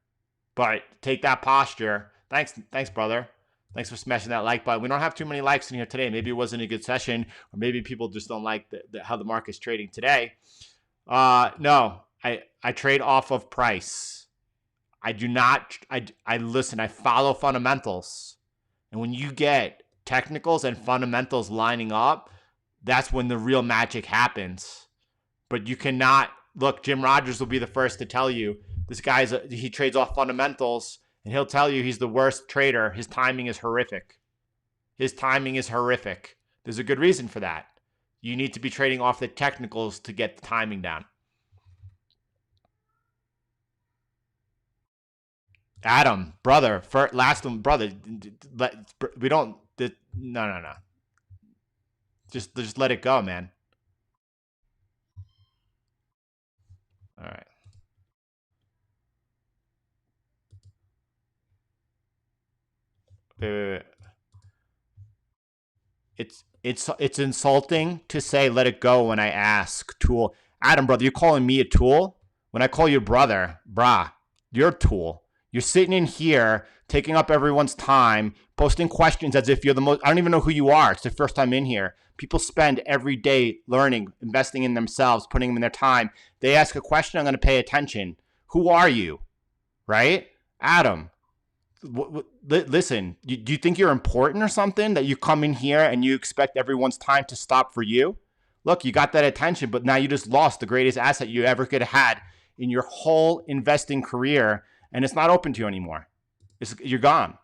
but take that posture. Thanks, brother. Thanks for smashing that like button. We don't have too many likes in here today. Maybe it wasn't a good session, or maybe people just don't like how the market's trading today. No, I trade off of price. I do not. I listen. I follow fundamentals, and when you get technicals and fundamentals lining up, that's when the real magic happens. But you cannot look. Jim Rogers will be the first to tell you this guy's he trades off fundamentals, and he'll tell you he's the worst trader. His timing is horrific. His timing is horrific. There's a good reason for that. You need to be trading off the technicals to get the timing down. Adam, brother, last one, brother. We don't. No. Just let it go, man. All right. Wait. It's insulting to say let it go when I ask tool. Adam, brother, you're calling me a tool? When I call you brother, brah, you're a tool. You're sitting in here taking up everyone's time, posting questions as if you're the most. I don't even know who you are. It's the first time in here. People spend every day learning, investing in themselves, putting them in their time. They ask a question, I'm going to pay attention. Who are you? Right? Adam, listen, do you think you're important or something that you come in here and you expect everyone's time to stop for you? Look, you got that attention, but now you just lost the greatest asset you ever could have had in your whole investing career, and it's not open to you anymore. You're gone.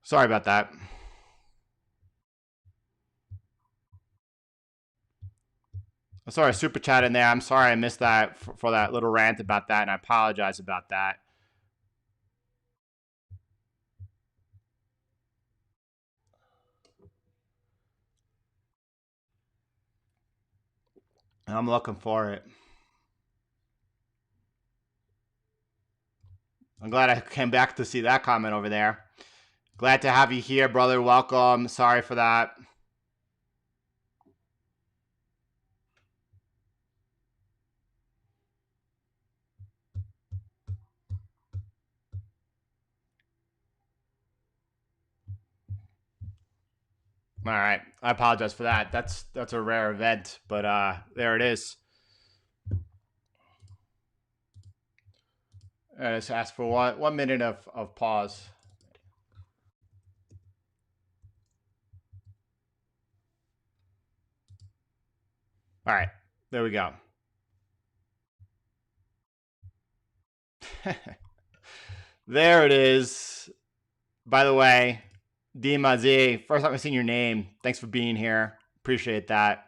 Sorry about that. Sorry, super chat in there. I'm sorry I missed that for that little rant about that, and I apologize about that. I'm looking for it. I'm glad I came back to see that comment over there. Glad to have you here, brother. Welcome. Sorry for that. All right. I apologize for that. That's a rare event, but there it is. Let's ask for 1 minute of pause. All right. There we go. There it is. By the way, Dimazi, first time I've seen your name. Thanks for being here. Appreciate that.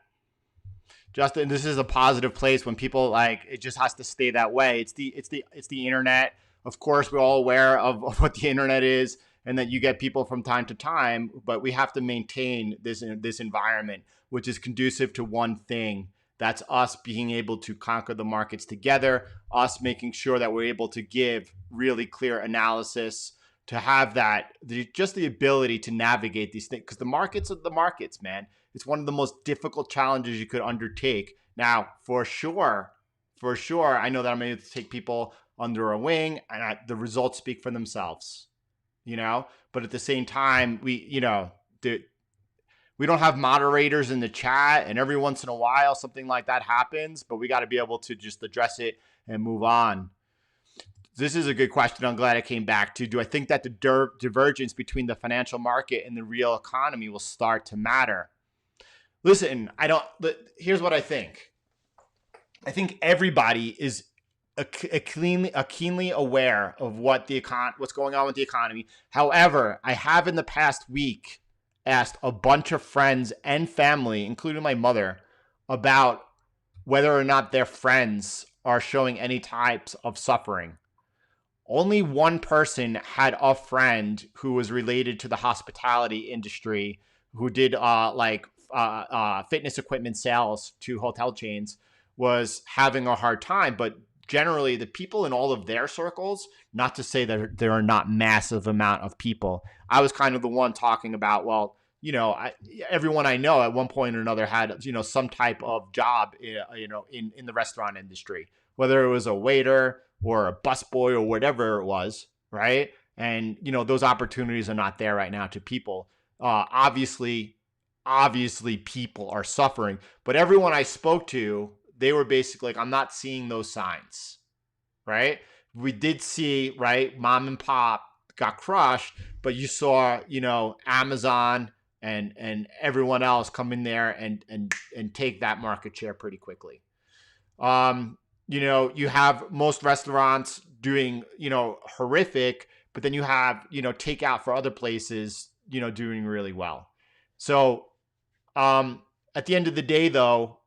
Justin, this is a positive place when people like it just has to stay that way. It's the internet. Of course, we're all aware of what the internet is and that you get people from time to time, but we have to maintain this environment, which is conducive to one thing. That's us being able to conquer the markets together, us making sure that we're able to give really clear analysis, to have that, just the ability to navigate these things, because the markets are the markets, man. It's one of the most difficult challenges you could undertake. Now, for sure, I know that I'm able to take people under a wing, and the results speak for themselves, But at the same time, we don't have moderators in the chat, and every once in a while, something like that happens, but we got to be able to just address it and move on. This is a good question. I'm glad I came back to. Do I think that the divergence between the financial market and the real economy will start to matter? Listen, here's what I think. I think everybody is keenly aware of what's going on with the economy. However, I have in the past week asked a bunch of friends and family, including my mother, about whether or not their friends are showing any types of suffering. Only one person had a friend who was related to the hospitality industry who did fitness equipment sales to hotel chains, was having a hard time. But generally, the people in all of their circles, not to say that there are not massive amount of people. I was kind of the one talking about, well, everyone I know at one point or another had, some type of job, in the restaurant industry, whether it was a waiter or a busboy or whatever it was, right? And, those opportunities are not there right now to people. Obviously people are suffering, but everyone I spoke to, they were basically like, I'm not seeing those signs, right? We did see, right, mom and pop got crushed, but you saw, Amazon and everyone else come in there and take that market share pretty quickly. You have most restaurants doing, horrific, but then you have, takeout for other places, doing really well. So at the end of the day, though,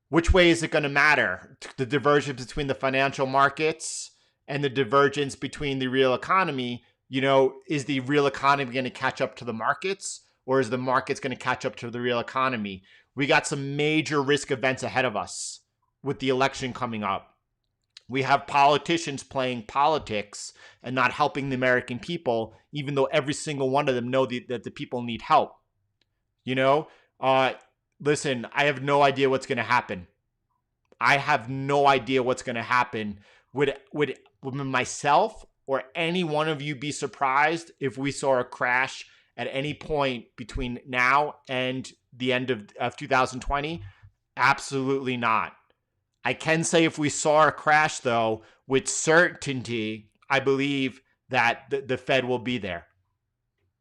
which way is it going to matter? The divergence between the financial markets and the divergence between the real economy, is the real economy going to catch up to the markets, or is the markets going to catch up to the real economy? We got some major risk events ahead of us with the election coming up. We have politicians playing politics and not helping the American people, even though every single one of them know that the people need help. Listen, I have no idea what's going to happen. I have no idea what's going to happen. Would myself or any one of you be surprised if we saw a crash at any point between now and the end of 2020? Absolutely not. I can say if we saw a crash, though, with certainty, I believe that the Fed will be there,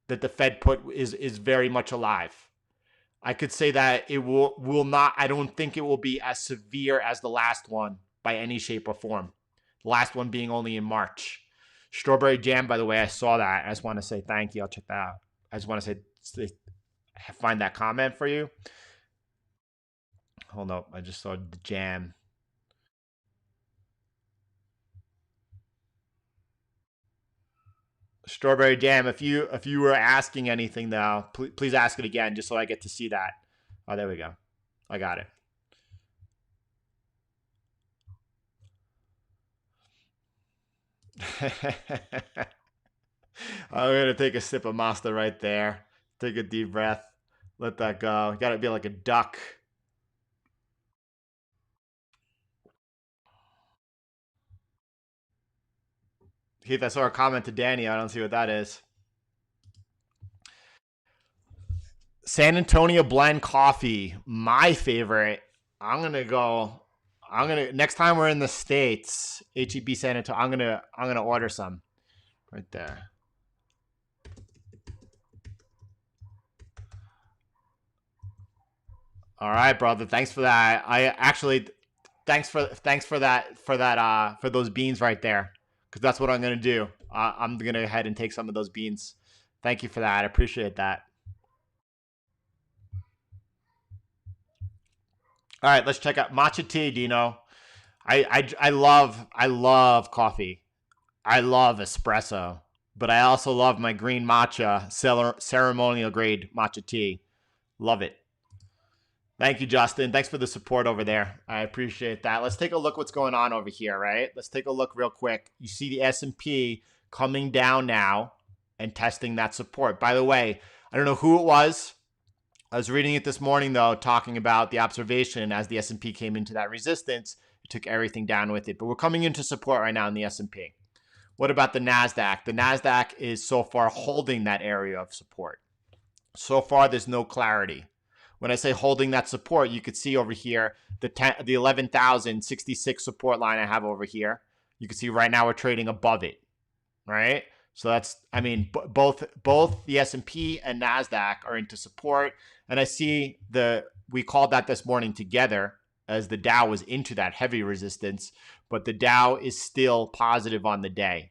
that the Fed put is very much alive. I could say that it will not, I don't think it will be as severe as the last one by any shape or form. The last one being only in March. Strawberry Jam, by the way, I saw that. I just want to say thank you. I'll check that out. I just want to say, find that comment for you. Hold up. I just saw the jam. Strawberry Jam, if you were asking anything though, please ask it again just so I get to see that. Oh, there we go. I got it. I'm going to take a sip of Monster right there. Take a deep breath. Let that go. You got to be like a duck. Keith, I saw a comment to Danny. I don't see what that is. San Antonio blend coffee, my favorite. Next time we're in the States, HEB San Antonio, I'm gonna order some right there. All right, brother. Thanks for that. Thanks for those beans right there, because that's what I'm gonna do. I'm gonna go ahead and take some of those beans. Thank you for that. I appreciate that. All right, let's check out matcha tea, Dino. I love coffee. I love espresso, but I also love my green matcha, ceremonial grade matcha tea. Love it. Thank you, Justin. Thanks for the support over there. I appreciate that. Let's take a look what's going on over here, right? Let's take a look real quick. You see the S&P coming down now and testing that support. By the way, I don't know who it was. I was reading it this morning, though, talking about the observation as the S&P came into that resistance. It took everything down with it. But we're coming into support right now in the S&P. What about the Nasdaq? The Nasdaq is so far holding that area of support. So far, there's no clarity. When I say holding that support, you could see over here the 11,066 support line I have over here. You can see right now we're trading above it, right? So that's, I mean, both the S&P and Nasdaq are into support, and I see we called that this morning together as the Dow was into that heavy resistance, but the Dow is still positive on the day.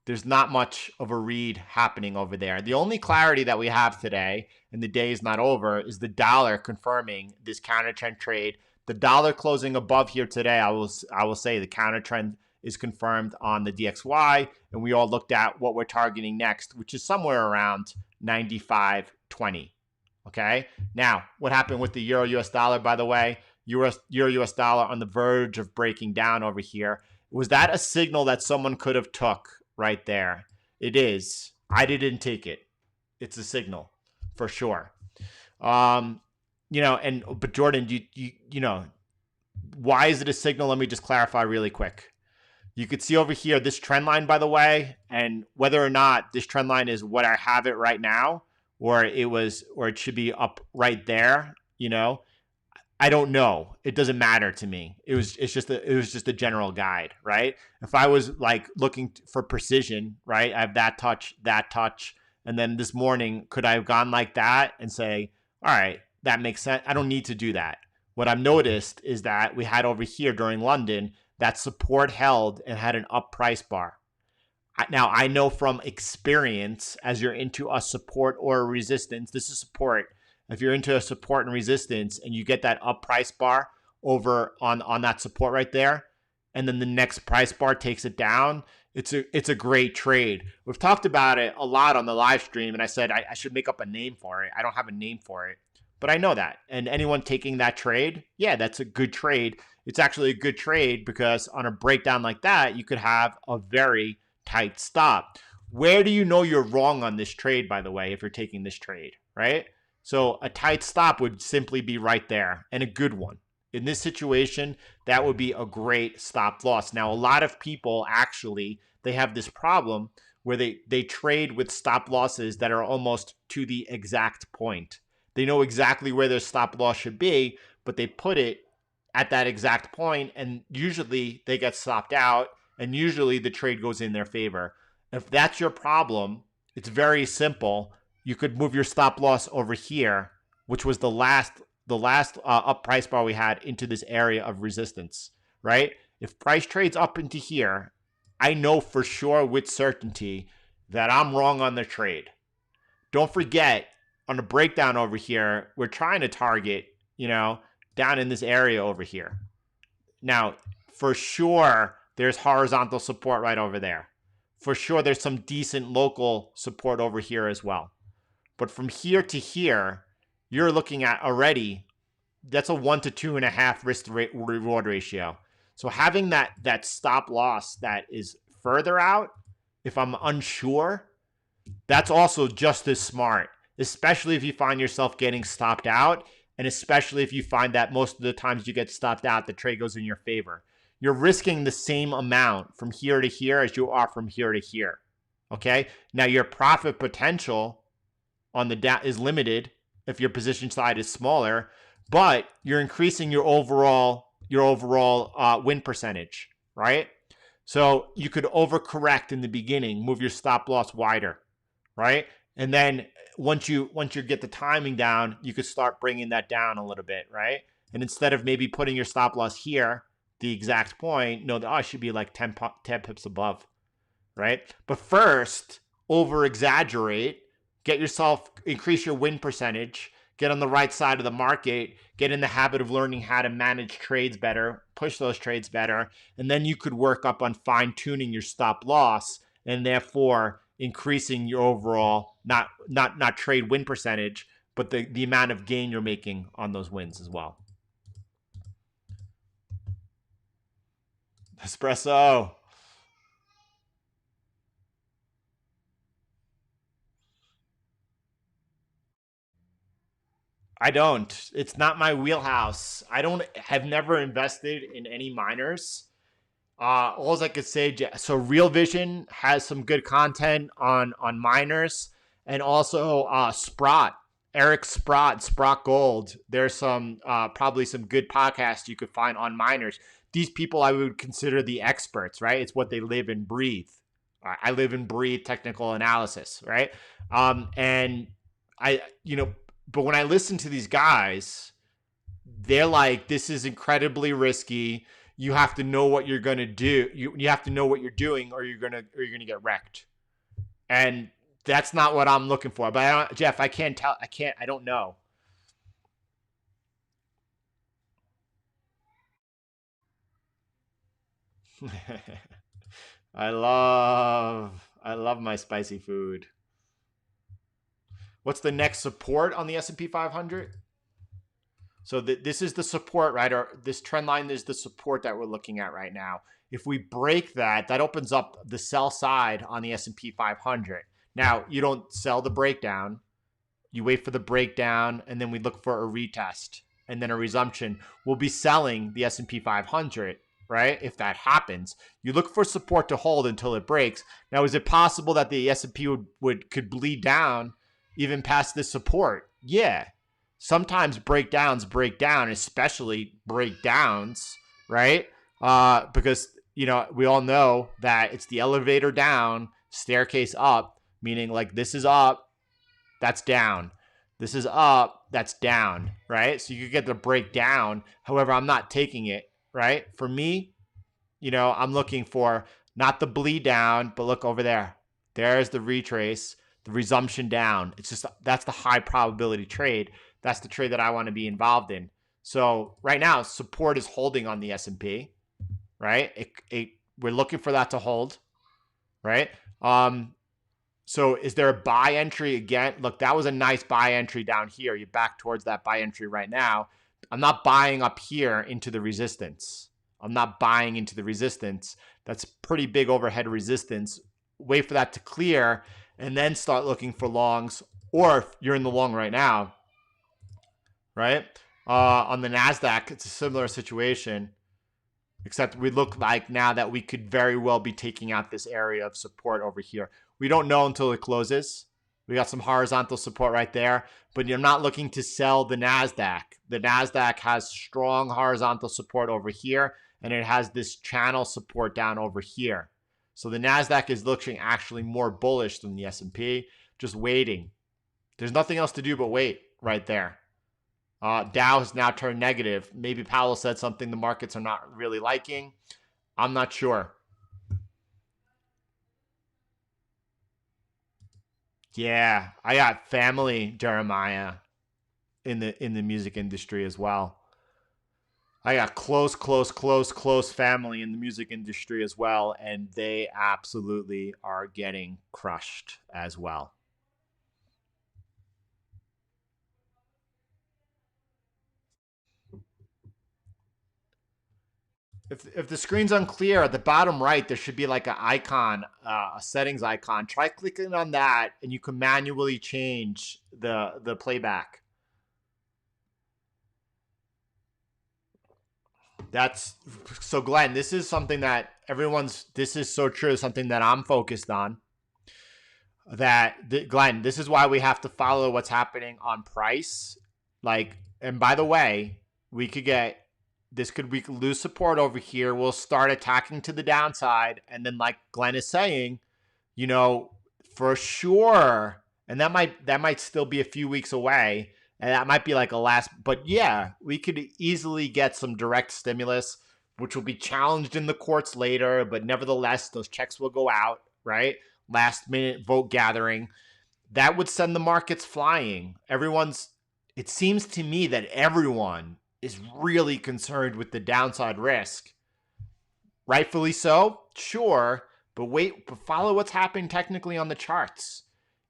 There's not much of a read happening over there. The only clarity that we have today, and the day is not over, is the dollar confirming this counter trend trade. The dollar closing above here today, I will say the counter trend is confirmed on the DXY, and we all looked at what we're targeting next, which is somewhere around 95.20. Okay. Now, what happened with the Euro US dollar, by the way? Euro US dollar on the verge of breaking down over here. Was that a signal that someone could have took right there? It is. I didn't take it. it's a signal for sure. But Jordan, why is it a signal? Let me just clarify really quick. You could see over here this trend line, by the way, and whether or not this trend line is what I have it right now, or it should be up right there, I don't know. It doesn't matter to me. It was just a general guide, right? If I was like looking for precision, right? I have that touch, and then this morning, could I have gone like that and say, all right, that makes sense? I don't need to do that. What I've noticed is that we had over here during London that support held and had an up price bar. Now, I know from experience, as you're into a support or a resistance, this is support. If you're into a support and resistance and you get that up price bar over on that support right there, and then the next price bar takes it down, it's a great trade. We've talked about it a lot on the live stream, and I said I should make up a name for it. I don't have a name for it, but I know that. And anyone taking that trade, yeah, that's a good trade. It's actually a good trade because on a breakdown like that, you could have a very tight stop. Where do you know you're wrong on this trade, by the way, if you're taking this trade, right? So a tight stop would simply be right there, and a good one. In this situation, that would be a great stop loss. Now, a lot of people actually, they have this problem where they trade with stop losses that are almost to the exact point. They know exactly where their stop loss should be, but they put it at that exact point, and usually they get stopped out, and usually the trade goes in their favor. If that's your problem, it's very simple. You could move your stop loss over here, which was the last up price bar we had, into this area of resistance, right? If price trades up into here, I know for sure with certainty that I'm wrong on the trade. Don't forget, on the breakdown over here, we're trying to target, down in this area over here. Now, for sure, there's horizontal support right over there. For sure, there's some decent local support over here as well. But from here to here, you're looking at already, that's a 1 to 2.5 risk reward ratio. So having that stop loss that is further out, if I'm unsure, that's also just as smart, especially if you find yourself getting stopped out, and especially if you find that most of the times you get stopped out, the trade goes in your favor. You're risking the same amount from here to here as you are from here to here. Okay? Now your profit potential on the down is limited if your position size is smaller, but you're increasing your overall win percentage, right? So you could overcorrect in the beginning, move your stop loss wider, right? And then once you get the timing down, you could start bringing that down a little bit, right? And instead of maybe putting your stop loss here, the exact point, I should be like 10 pips above, right? But first, over exaggerate, increase your win percentage, get on the right side of the market, get in the habit of learning how to manage trades better, push those trades better, and then you could work up on fine tuning your stop loss, and therefore increasing your overall, not trade win percentage, but the amount of gain you're making on those wins as well. Espresso. I don't. It's not my wheelhouse. Have never invested in any miners. All I could say, so Real Vision has some good content on miners, and also Sprott, Eric Sprott Gold. There's some probably some good podcasts you could find on miners. These people I would consider the experts, right? It's what they live and breathe. I live and breathe technical analysis, right? And I, but when I listen to these guys, they're like, this is incredibly risky. You have to know what you're going to do. You have to know what you're doing, or you're going to get wrecked. And that's not what I'm looking for. But Jeff, I don't know. I love my spicy food. What's the next support on the S&P 500? So this is the support, right? Or this trend line is the support that we're looking at right now. If we break that, that opens up the sell side on the S&P 500. Now, you don't sell the breakdown. You wait for the breakdown, and then we look for a retest and then a resumption. We'll be selling the S&P 500, right? If that happens, you look for support to hold until it breaks. Now, is it possible that the S&P could bleed down even past this support? Yeah. Sometimes breakdowns break down, especially breakdowns, right? Because we all know that it's the elevator down, staircase up, meaning like this is up, that's down. This is up, that's down, right? So you could get the breakdown. However, I'm not taking it, right? For me, I'm looking for not the bleed down, but look over there. There's the retrace, the resumption down. It's just, that's the high probability trade. That's the trade that I want to be involved in. So right now, support is holding on the S&P, right? We're looking for that to hold, right? So is there a buy entry again? Look, that was a nice buy entry down here. You're back towards that buy entry right now. I'm not buying up here into the resistance. I'm not buying into the resistance. That's pretty big overhead resistance. Wait for that to clear and then start looking for longs. Or if you're in the long right now, right? On the Nasdaq, it's a similar situation. Except we look like now that we could very well be taking out this area of support over here. We don't know until it closes. We got some horizontal support right there, but you're not looking to sell the Nasdaq. The Nasdaq has strong horizontal support over here, and it has this channel support down over here. So the Nasdaq is looking actually more bullish than the S&P, just waiting. There's nothing else to do but wait right there. Dow has now turned negative. Maybe Powell said something the markets are not really liking. I'm not sure. Yeah, I got family, Jeremiah, in the music industry as well. I got close family in the music industry as well, and they absolutely are getting crushed as well. If the screen's unclear, at the bottom right, there should be like an icon, a settings icon. Try clicking on that, and you can manually change the playback. That's so, Glenn. This is something that this is so true. Something that I'm focused on. Glenn, this is why we have to follow what's happening on price. And by the way, we could lose support over here. We'll start attacking to the downside. And then like Glenn is saying, for sure, and that might still be a few weeks away. And that might be like a last, but yeah, we could easily get some direct stimulus, which will be challenged in the courts later. But nevertheless, those checks will go out, right? Last minute vote gathering. That would send the markets flying. It seems to me that everyone is really concerned with the downside risk. Rightfully so, sure, but follow what's happening technically on the charts.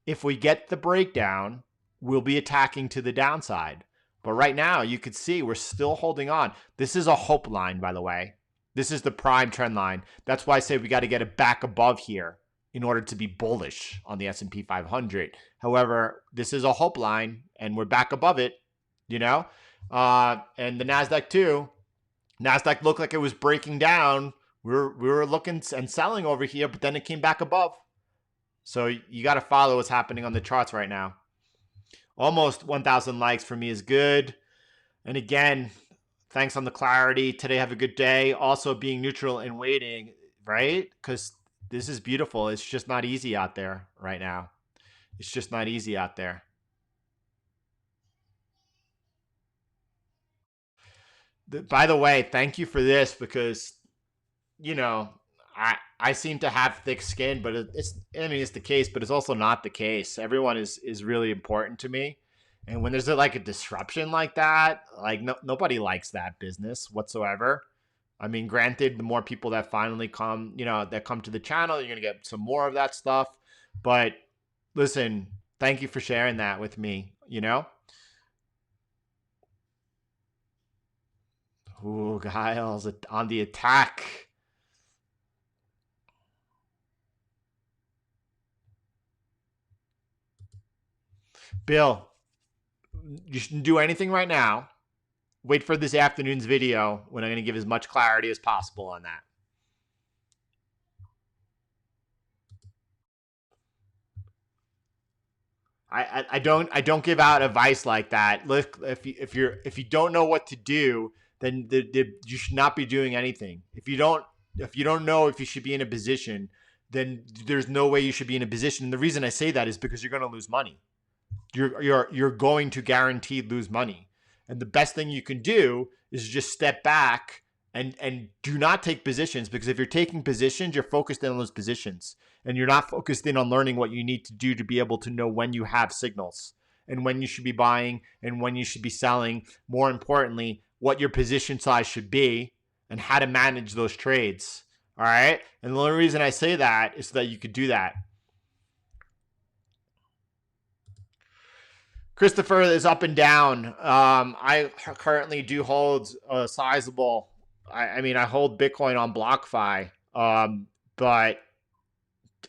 If we get the breakdown, we'll be attacking to the downside. But right now, you could see we're still holding on. This is a hope line, by the way. This is the prime trend line. That's why I say we got to get it back above here in order to be bullish on the S&P 500. However, this is a hope line, and we're back above it, and the Nasdaq too. Nasdaq looked like it was breaking down. We were looking and selling over here, but then it came back above. So you got to follow what's happening on the charts right now. Almost 1,000 likes for me is good. And again, thanks on the clarity. Today, have a good day. Also being neutral and waiting, right? Because this is beautiful. It's just not easy out there right now. It's just not easy out there. By the way, thank you for this because, I seem to have thick skin, but it's the case, but it's also not the case. Everyone is really important to me. And when there's like a disruption like that, like nobody likes that business whatsoever. I mean, granted, the more people that finally come, that come to the channel, you're going to get some more of that stuff. But listen, thank you for sharing that with me, Ooh, Giles on the attack. Bill, you shouldn't do anything right now. Wait for this afternoon's video when I'm going to give as much clarity as possible on that. I don't give out advice like that. Look, if you don't know what to do, then you should not be doing anything. If you don't know if you should be in a position, then there's no way you should be in a position. And the reason I say that is because you're going to lose money. You're going to guaranteed lose money. And the best thing you can do is just step back and do not take positions, because if you're taking positions, you're focused in on those positions and you're not focused in on learning what you need to do to be able to know when you have signals and when you should be buying and when you should be selling. More importantly, what your position size should be and how to manage those trades. All right. And the only reason I say that is so that you could do that. Christopher is up and down. I currently do hold a sizable. I hold Bitcoin on BlockFi, but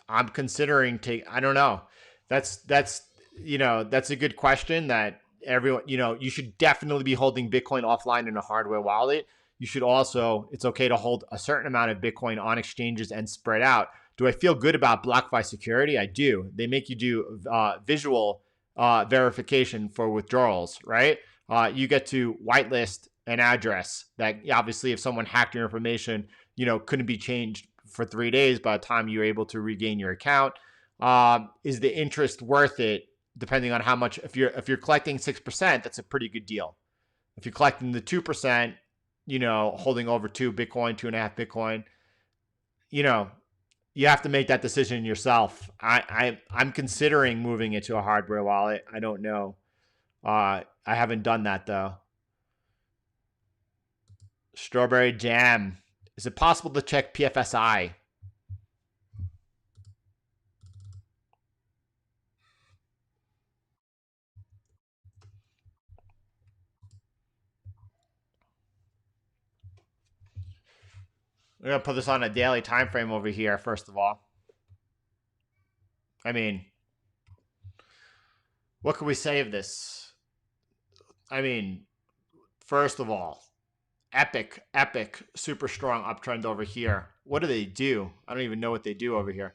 I'm considering I don't know. That's that's a good question that everyone, you should definitely be holding Bitcoin offline in a hardware wallet. You should also, it's okay to hold a certain amount of Bitcoin on exchanges and spread out. Do I feel good about BlockFi security? I do. They make you do visual verification for withdrawals, right? You get to whitelist an address that obviously if someone hacked your information, couldn't be changed for 3 days by the time you're able to regain your account. Is the interest worth it? Depending on how much, if you're collecting 6%, that's a pretty good deal. If you're collecting the 2%, holding over 2.5 Bitcoin, you have to make that decision yourself. I'm considering moving it to a hardware wallet. I don't know. I haven't done that though. Strawberry jam. Is it possible to check PFSI? We're gonna put this on a daily time frame over here. First of all, I mean, what can we say of this? I mean, first of all, epic, super strong uptrend over here. What do they do? I don't even know what they do over here.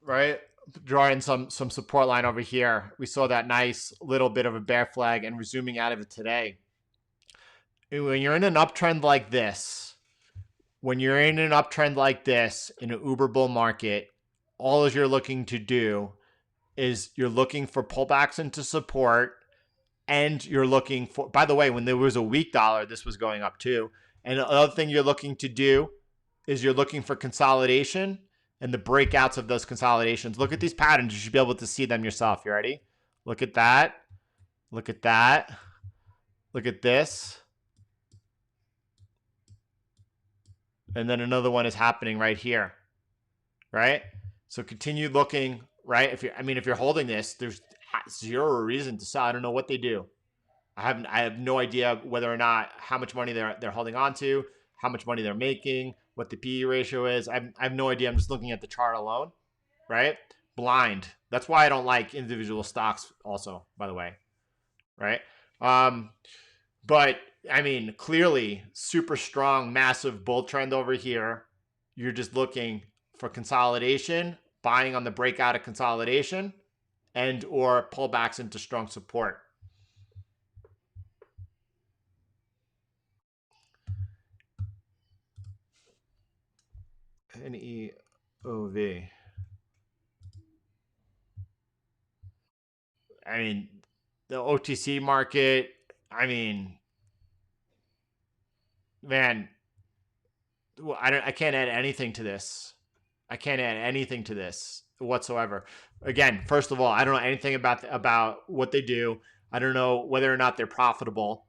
Right? Drawing some support line over here. We saw that nice little bit of a bear flag and resuming out of it today. When you're in an uptrend like this, in an uber bull market, all you're looking to do is you're looking for pullbacks into support, and you're looking for, by the way, when there was a weak dollar, this was going up too. And the other thing you're looking to do is you're looking for consolidation and the breakouts of those consolidations. Look at these patterns. You should be able to see them yourself. You ready? Look at that. Look at that. Look at this. And then another one is happening right here. Right? So continue looking, right? If you're holding this, there's zero reason to sell. I don't know what they do. I have no idea whether or not how much money they're holding on to, how much money they're making, what the PE ratio is. I have no idea. I'm just looking at the chart alone, right? Blind. That's why I don't like individual stocks also, by the way, right? But I mean, clearly super strong, massive bull trend over here. You're just looking for consolidation, buying on the breakout of consolidation, and or pullbacks into strong support. NEOV. I mean, the OTC market, I mean, man, I can't add anything to this. I can't add anything to this whatsoever. Again, first of all, I don't know anything about what they do. I don't know whether or not they're profitable.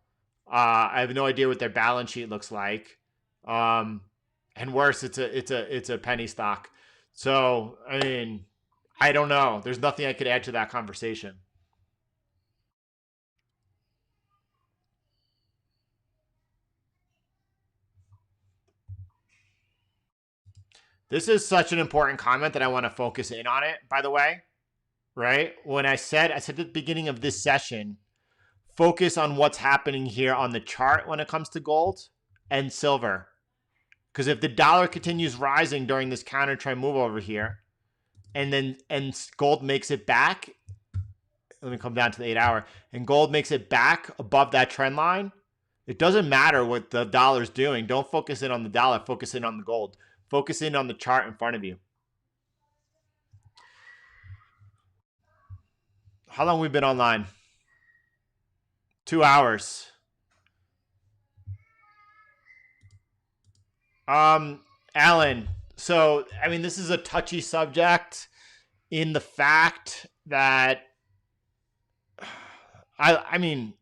I have no idea what their balance sheet looks like. And worse, it's a penny stock. So I mean, I don't know. There's nothing I could add to that conversation. This is such an important comment that I want to focus in on it, by the way. right? When I said at the beginning of this session, focus on what's happening here on the chart when it comes to gold and silver. Because if the dollar continues rising during this counter trend move over here, and gold makes it back, let me come down to the 8 hour, and gold makes it back above that trend line, it doesn't matter what the dollar's doing. Don't focus in on the dollar, focus in on the gold. Focus in on the chart in front of you. How long have we been online? 2 hours. Alan, so, I mean, this is a touchy subject in the fact that, I mean,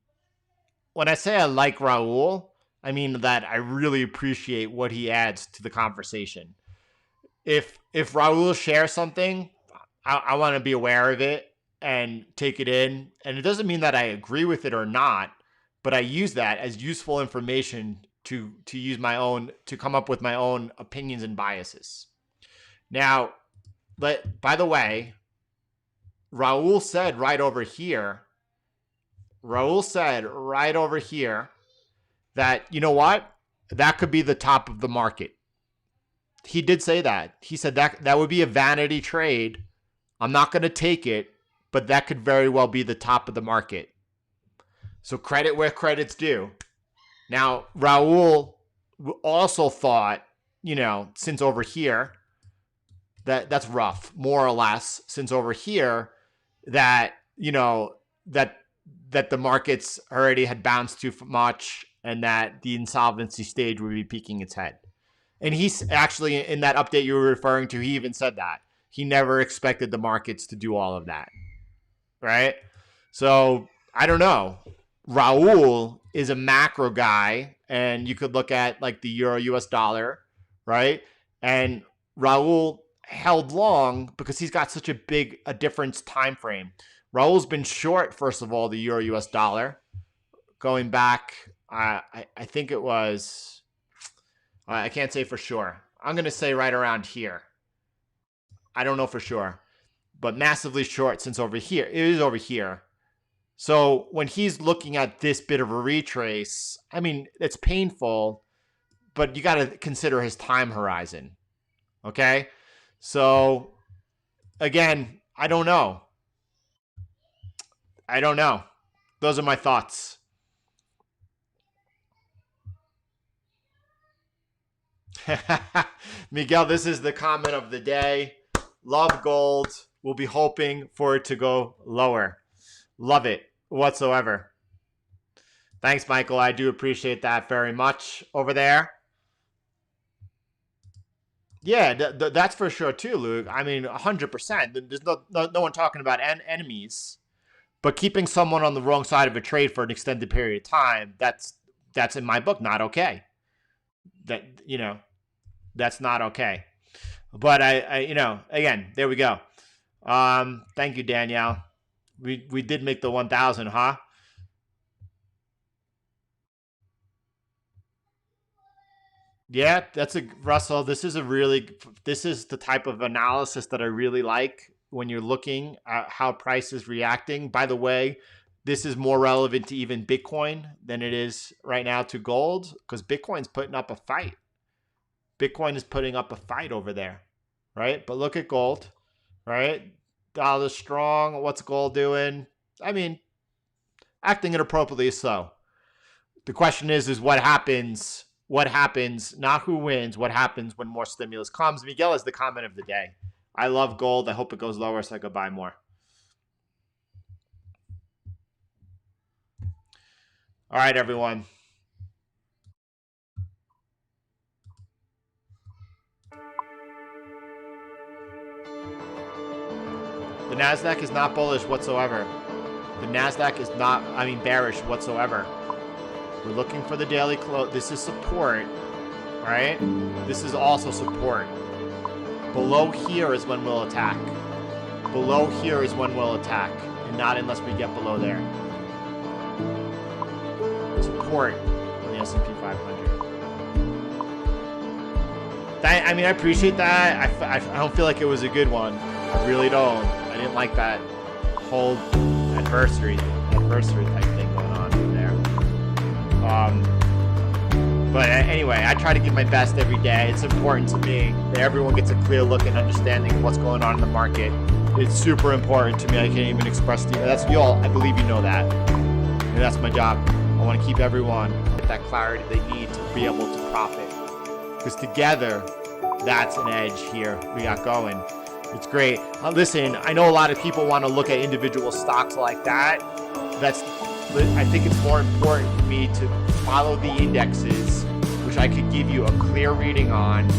when I say I like Raul, I mean that I really appreciate what he adds to the conversation. If Raul shares something, I want to be aware of it and take it in. And it doesn't mean that I agree with it or not, but I use that as useful information to use my own, to come up with my own opinions and biases. Now, but by the way, Raul said right over here that, you know what? That could be the top of the market. He did say that. He said that would be a vanity trade. I'm not going to take it, but that could very well be the top of the market. So credit where credit's due. Now, Raul also thought, you know, since over here, that's rough, more or less, since over here, that, you know, that the markets already had bounced too much and that the insolvency stage would be peeking its head. And he's actually, in that update you were referring to, he even said that. He never expected the markets to do all of that, right? So, I don't know. Raul is a macro guy, and you could look at like the euro US dollar, right? And Raul held long because he's got such a difference time frame. Raul's been short, first of all, the euro US dollar going back. I think it was, I can't say for sure. I'm going to say right around here. I don't know for sure, but massively short since over here. It is over here. So when he's looking at this bit of a retrace, I mean, it's painful, but you got to consider his time horizon. Okay? So again, I don't know. Those are my thoughts. Miguel, this is the comment of the day. Love gold. We'll be hoping for it to go lower. Love it whatsoever. Thanks, Michael. I do appreciate that very much over there. Yeah, that's for sure too, Luke. I mean, 100%. There's no one talking about enemies, but keeping someone on the wrong side of a trade for an extended period of time, that's in my book not okay. That, you know, that's not okay. But I you know, again, there we go. Thank you, Danielle. We did make the 1,000, huh? Yeah, Russell. This is the type of analysis that I really like when you're looking at how price is reacting. By the way, this is more relevant to even Bitcoin than it is right now to gold, because Bitcoin's putting up a fight. Bitcoin is putting up a fight over there, right? But look at gold, right? Dollar strong. What's gold doing? I mean, acting inappropriately so. The question is what happens? What happens? Not who wins. What happens when more stimulus comes? Miguel is the comment of the day. I love gold. I hope it goes lower so I could buy more. All right, everyone. The Nasdaq is not bullish whatsoever. The Nasdaq is not, bearish whatsoever. We're looking for the daily close. This is support, right? This is also support. Below here is when we'll attack. Below here is when we'll attack, and not unless we get below there. Support on the S&P 500. I appreciate that. I don't feel like it was a good one. I really don't. I didn't like that. whole adversary type thing going on over there. But anyway, I try to give my best every day. It's important to me that everyone gets a clear look and understanding of what's going on in the market. It's super important to me. I can't even express to you. That's y'all. I believe you know that. And that's my job. I want to keep everyone with that clarity they need to be able to profit. Because together, that's an edge here we got going. It's great. Listen, I know a lot of people want to look at individual stocks like that. I think it's more important for me to follow the indexes, which I could give you a clear reading on,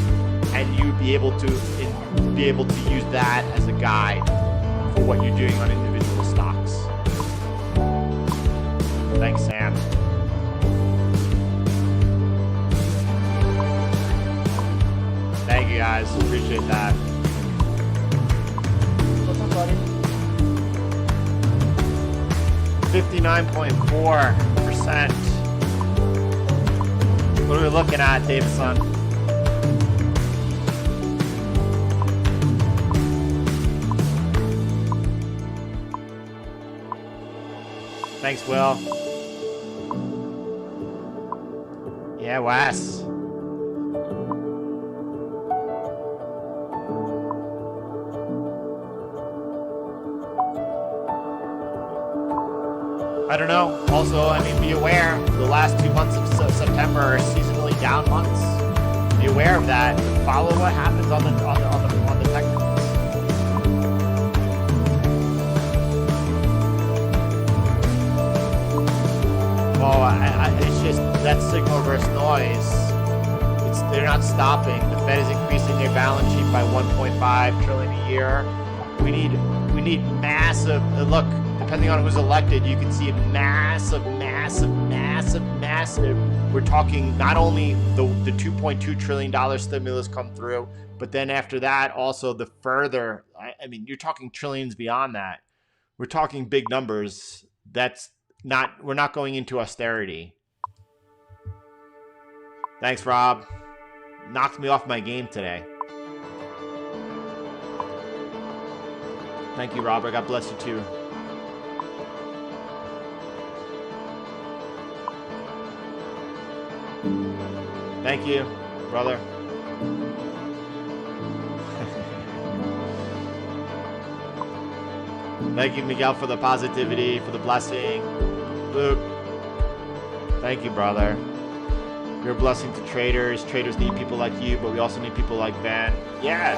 and you be able to use that as a guide for what you're doing on individual stocks. Thanks, Sam. Thank you, guys. Appreciate that. What's up, buddy? 59.4%. What are we looking at, Davidson? Thanks, Will. Yeah, Wes. I don't know. Also, I mean, be aware the last 2 months of September are seasonally down months. Be aware of that. Follow what happens on the technicals. Well, it's just that signal versus noise. They're not stopping. The Fed is increasing their balance sheet by 1.5 trillion a year. We need massive. Look. Depending on who's elected, you can see a massive. We're talking not only the $2.2 trillion stimulus come through, but then after that, also the further, I mean, you're talking trillions beyond that. We're talking big numbers. We're not going into austerity. Thanks, Rob. Knocked me off my game today. Thank you, Robert. God bless you too. Thank you, brother. Thank you, Miguel, for the positivity, for the blessing. Luke, thank you, brother. You're a blessing to traders. Traders need people like you, but we also need people like Van. Yeah,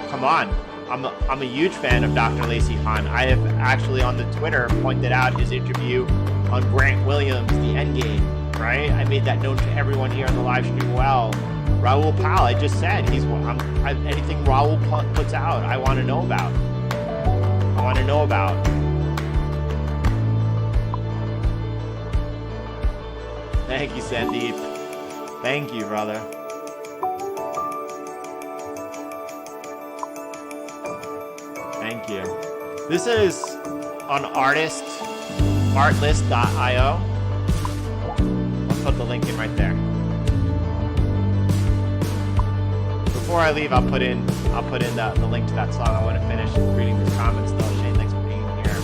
come on. I'm a huge fan of Dr. Lacey Hunt. I have actually on the Twitter pointed out his interview on Grant Williams, The Endgame. Right? I made that known to everyone here on the live stream. Well, Raul Pal, I just said anything Raul puts out, I want to know about. Thank you, Sandeep. Thank you, brother. Thank you. This is on artlist.io. Put the link in right there. Before I leave, I'll put in the link to that song. I want to finish reading these comments though. Shane, thanks for being here.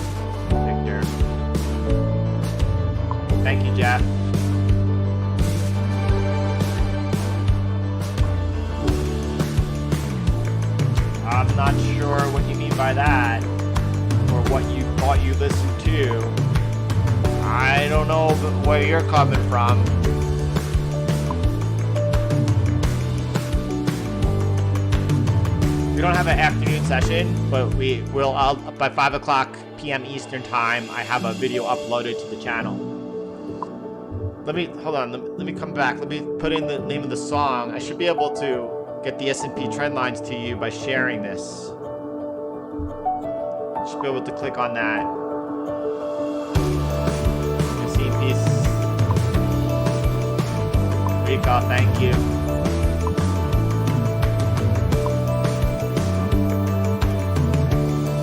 Victor. Thank you, Jeff. I'm not sure what you mean by that, or what you thought you listened to. I don't know where you're coming from. We don't have an afternoon session, but we will. By 5 o'clock p.m. Eastern time, I have a video uploaded to the channel. Hold on. Let me come back. Let me put in the name of the song. I should be able to get the S&P trend lines to you by sharing this. Should be able to click on that. Peace. Rico, thank you.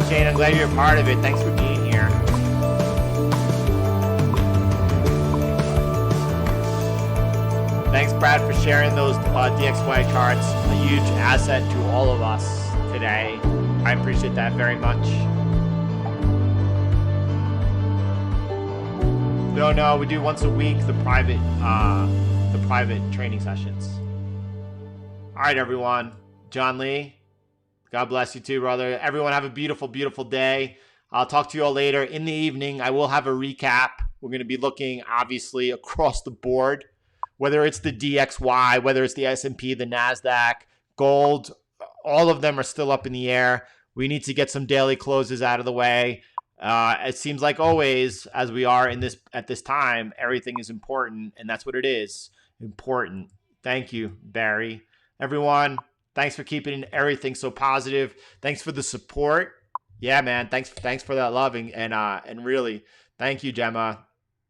Shane, I'm glad you're a part of it. Thanks for being here. Thanks, Brad, for sharing those DXY charts. A huge asset to all of us today. I appreciate that very much. No, we do once a week the private training sessions. All right, everyone. John Lee, God bless you too, brother. Everyone have a beautiful, beautiful day. I'll talk to you all later. In the evening, I will have a recap. We're going to be looking, obviously, across the board, whether it's the DXY, whether it's the S&P, the Nasdaq, gold, all of them are still up in the air. We need to get some daily closes out of the way. It seems like always, as we are at this time, everything is important, and that's what it is, important. Thank you, Barry. Everyone, thanks for keeping everything so positive. Thanks for the support. Yeah, man. Thanks for that loving and really, thank you, Gemma.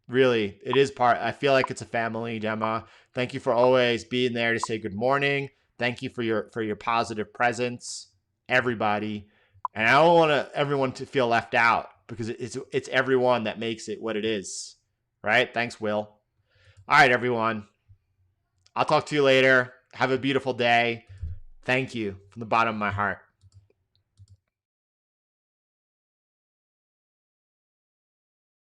Really, it is part. I feel like it's a family, Gemma. Thank you for always being there to say good morning. Thank you for your positive presence, everybody. And I don't want everyone to feel left out because it's everyone that makes it what it is, right? Thanks, Will. All right, everyone. I'll talk to you later. Have a beautiful day. Thank you from the bottom of my heart.